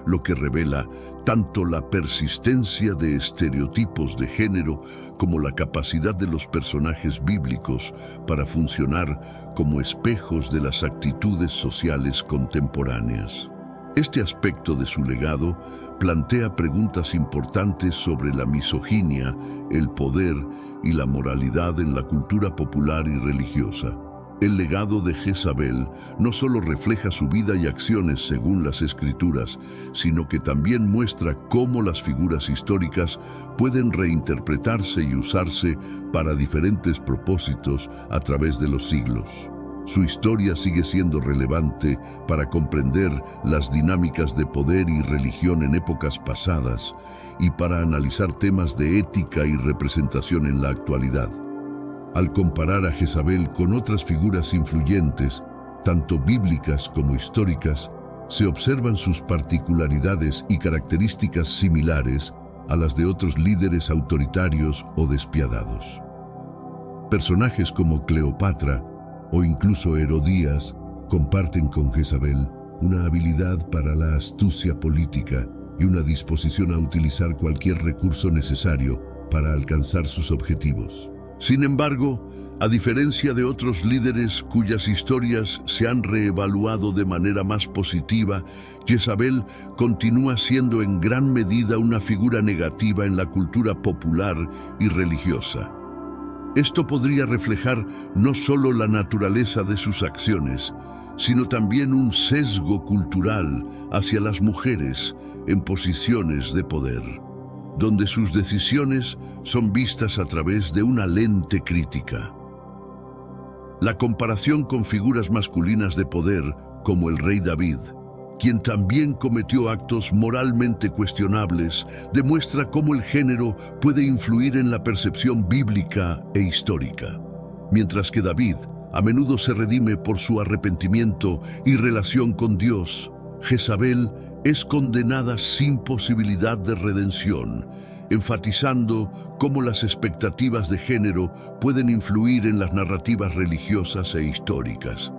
lo que revela tanto la persistencia de estereotipos de género como la capacidad de los personajes bíblicos para funcionar como espejos de las actitudes sociales contemporáneas. Este aspecto de su legado plantea preguntas importantes sobre la misoginia, el poder y la moralidad en la cultura popular y religiosa. El legado de Jezabel no solo refleja su vida y acciones según las Escrituras, sino que también muestra cómo las figuras históricas pueden reinterpretarse y usarse para diferentes propósitos a través de los siglos. Su historia sigue siendo relevante para comprender las dinámicas de poder y religión en épocas pasadas y para analizar temas de ética y representación en la actualidad. Al comparar a Jezabel con otras figuras influyentes, tanto bíblicas como históricas, se observan sus particularidades y características similares a las de otros líderes autoritarios o despiadados. Personajes como Cleopatra o incluso Herodías comparten con Jezabel una habilidad para la astucia política y una disposición a utilizar cualquier recurso necesario para alcanzar sus objetivos. Sin embargo, a diferencia de otros líderes cuyas historias se han reevaluado de manera más positiva, Jezabel continúa siendo en gran medida una figura negativa en la cultura popular y religiosa. Esto podría reflejar no solo la naturaleza de sus acciones, sino también un sesgo cultural hacia las mujeres en posiciones de poder, donde sus decisiones son vistas a través de una lente crítica. La comparación con figuras masculinas de poder, como el rey David, quien también cometió actos moralmente cuestionables, demuestra cómo el género puede influir en la percepción bíblica e histórica. Mientras que David a menudo se redime por su arrepentimiento y relación con Dios, Jezabel es condenada sin posibilidad de redención, enfatizando cómo las expectativas de género pueden influir en las narrativas religiosas e históricas.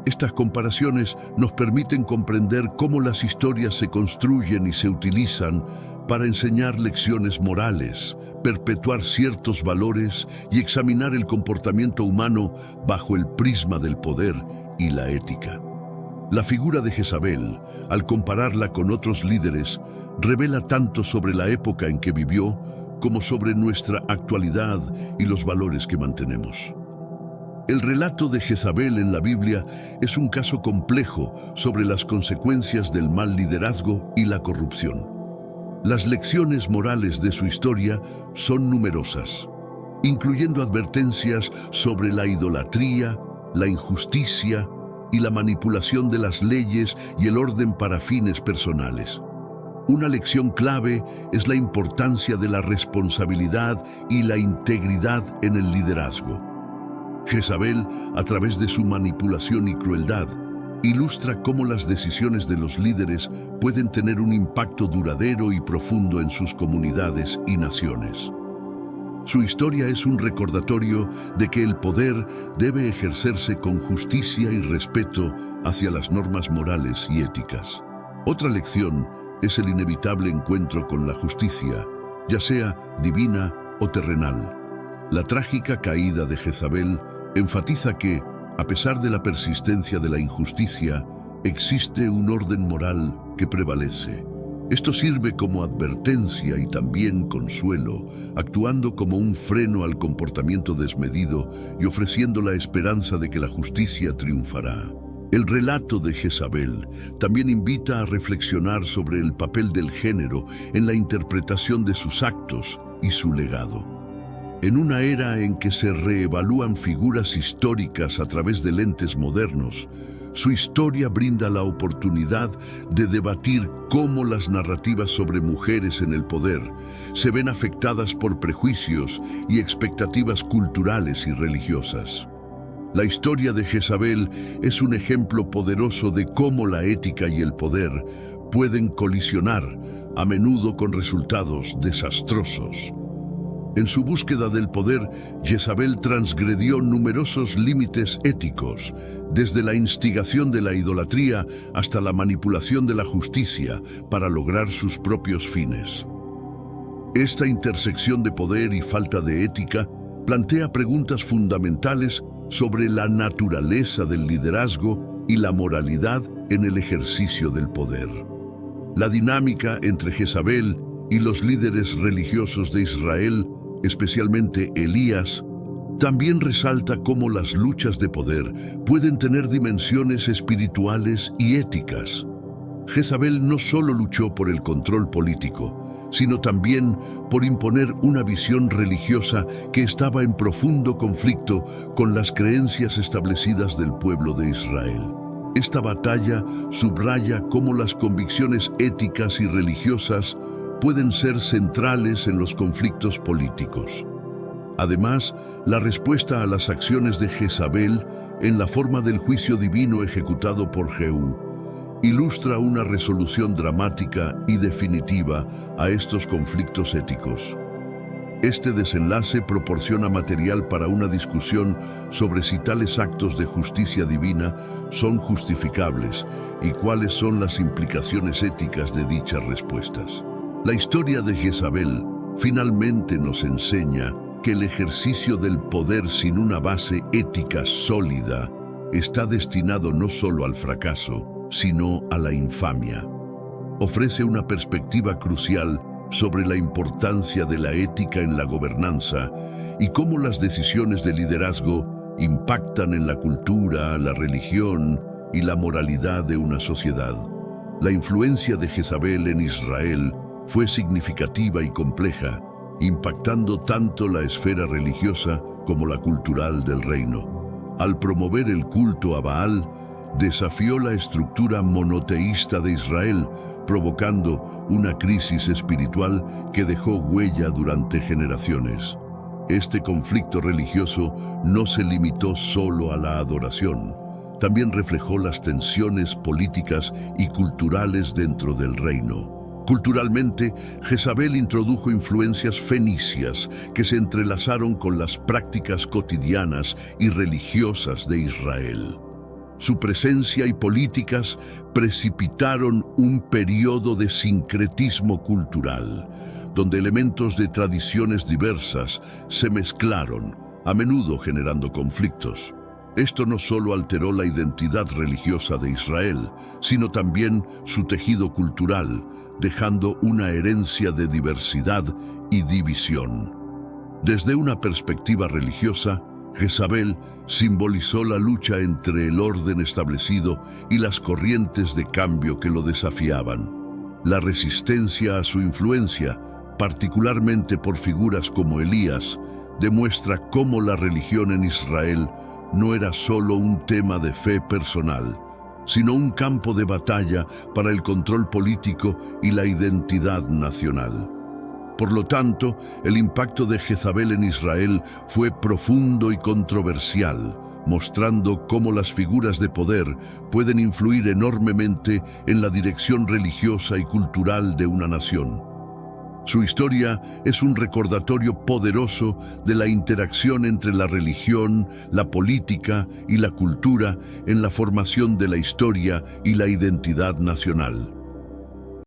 Estas comparaciones nos permiten comprender cómo las historias se construyen y se utilizan para enseñar lecciones morales, perpetuar ciertos valores y examinar el comportamiento humano bajo el prisma del poder y la ética. La figura de Jezabel, al compararla con otros líderes, revela tanto sobre la época en que vivió como sobre nuestra actualidad y los valores que mantenemos. El relato de Jezabel en la Biblia es un caso complejo sobre las consecuencias del mal liderazgo y la corrupción. Las lecciones morales de su historia son numerosas, incluyendo advertencias sobre la idolatría, la injusticia y la manipulación de las leyes y el orden para fines personales. Una lección clave es la importancia de la responsabilidad y la integridad en el liderazgo. Jezabel, a través de su manipulación y crueldad, ilustra cómo las decisiones de los líderes pueden tener un impacto duradero y profundo en sus comunidades y naciones. Su historia es un recordatorio de que el poder debe ejercerse con justicia y respeto hacia las normas morales y éticas. Otra lección es el inevitable encuentro con la justicia, ya sea divina o terrenal. La trágica caída de Jezabel enfatiza que, a pesar de la persistencia de la injusticia, existe un orden moral que prevalece. Esto sirve como advertencia y también consuelo, actuando como un freno al comportamiento desmedido y ofreciendo la esperanza de que la justicia triunfará. El relato de Jezabel también invita a reflexionar sobre el papel del género en la interpretación de sus actos y su legado. En una era en que se reevalúan figuras históricas a través de lentes modernos, su historia brinda la oportunidad de debatir cómo las narrativas sobre mujeres en el poder se ven afectadas por prejuicios y expectativas culturales y religiosas. La historia de Jezabel es un ejemplo poderoso de cómo la ética y el poder pueden colisionar, a menudo con resultados desastrosos. En su búsqueda del poder, Jezabel transgredió numerosos límites éticos, desde la instigación de la idolatría hasta la manipulación de la justicia para lograr sus propios fines. Esta intersección de poder y falta de ética plantea preguntas fundamentales sobre la naturaleza del liderazgo y la moralidad en el ejercicio del poder. La dinámica entre Jezabel y los líderes religiosos de Israel, especialmente Elías, también resalta cómo las luchas de poder pueden tener dimensiones espirituales y éticas. Jezabel no solo luchó por el control político, sino también por imponer una visión religiosa que estaba en profundo conflicto con las creencias establecidas del pueblo de Israel. Esta batalla subraya cómo las convicciones éticas y religiosas pueden ser centrales en los conflictos políticos. Además, la respuesta a las acciones de Jezabel, en la forma del juicio divino ejecutado por Jehú, ilustra una resolución dramática y definitiva a estos conflictos éticos. Este desenlace proporciona material para una discusión sobre si tales actos de justicia divina son justificables y cuáles son las implicaciones éticas de dichas respuestas. La historia de Jezabel finalmente nos enseña que el ejercicio del poder sin una base ética sólida está destinado no solo al fracaso, sino a la infamia. Ofrece una perspectiva crucial sobre la importancia de la ética en la gobernanza y cómo las decisiones de liderazgo impactan en la cultura, la religión y la moralidad de una sociedad. La influencia de Jezabel en Israel fue significativa y compleja, impactando tanto la esfera religiosa como la cultural del reino. Al promover el culto a Baal, desafió la estructura monoteísta de Israel, provocando una crisis espiritual que dejó huella durante generaciones. Este conflicto religioso no se limitó solo a la adoración, también reflejó las tensiones políticas y culturales dentro del reino. Culturalmente, Jezabel introdujo influencias fenicias que se entrelazaron con las prácticas cotidianas y religiosas de Israel. Su presencia y políticas precipitaron un periodo de sincretismo cultural, donde elementos de tradiciones diversas se mezclaron, a menudo generando conflictos. Esto no solo alteró la identidad religiosa de Israel, sino también su tejido cultural, dejando una herencia de diversidad y división. Desde una perspectiva religiosa, Jezabel simbolizó la lucha entre el orden establecido y las corrientes de cambio que lo desafiaban. La resistencia a su influencia, particularmente por figuras como Elías, demuestra cómo la religión en Israel no era solo un tema de fe personal, sino un campo de batalla para el control político y la identidad nacional. Por lo tanto, el impacto de Jezabel en Israel fue profundo y controversial, mostrando cómo las figuras de poder pueden influir enormemente en la dirección religiosa y cultural de una nación. Su historia es un recordatorio poderoso de la interacción entre la religión, la política y la cultura en la formación de la historia y la identidad nacional.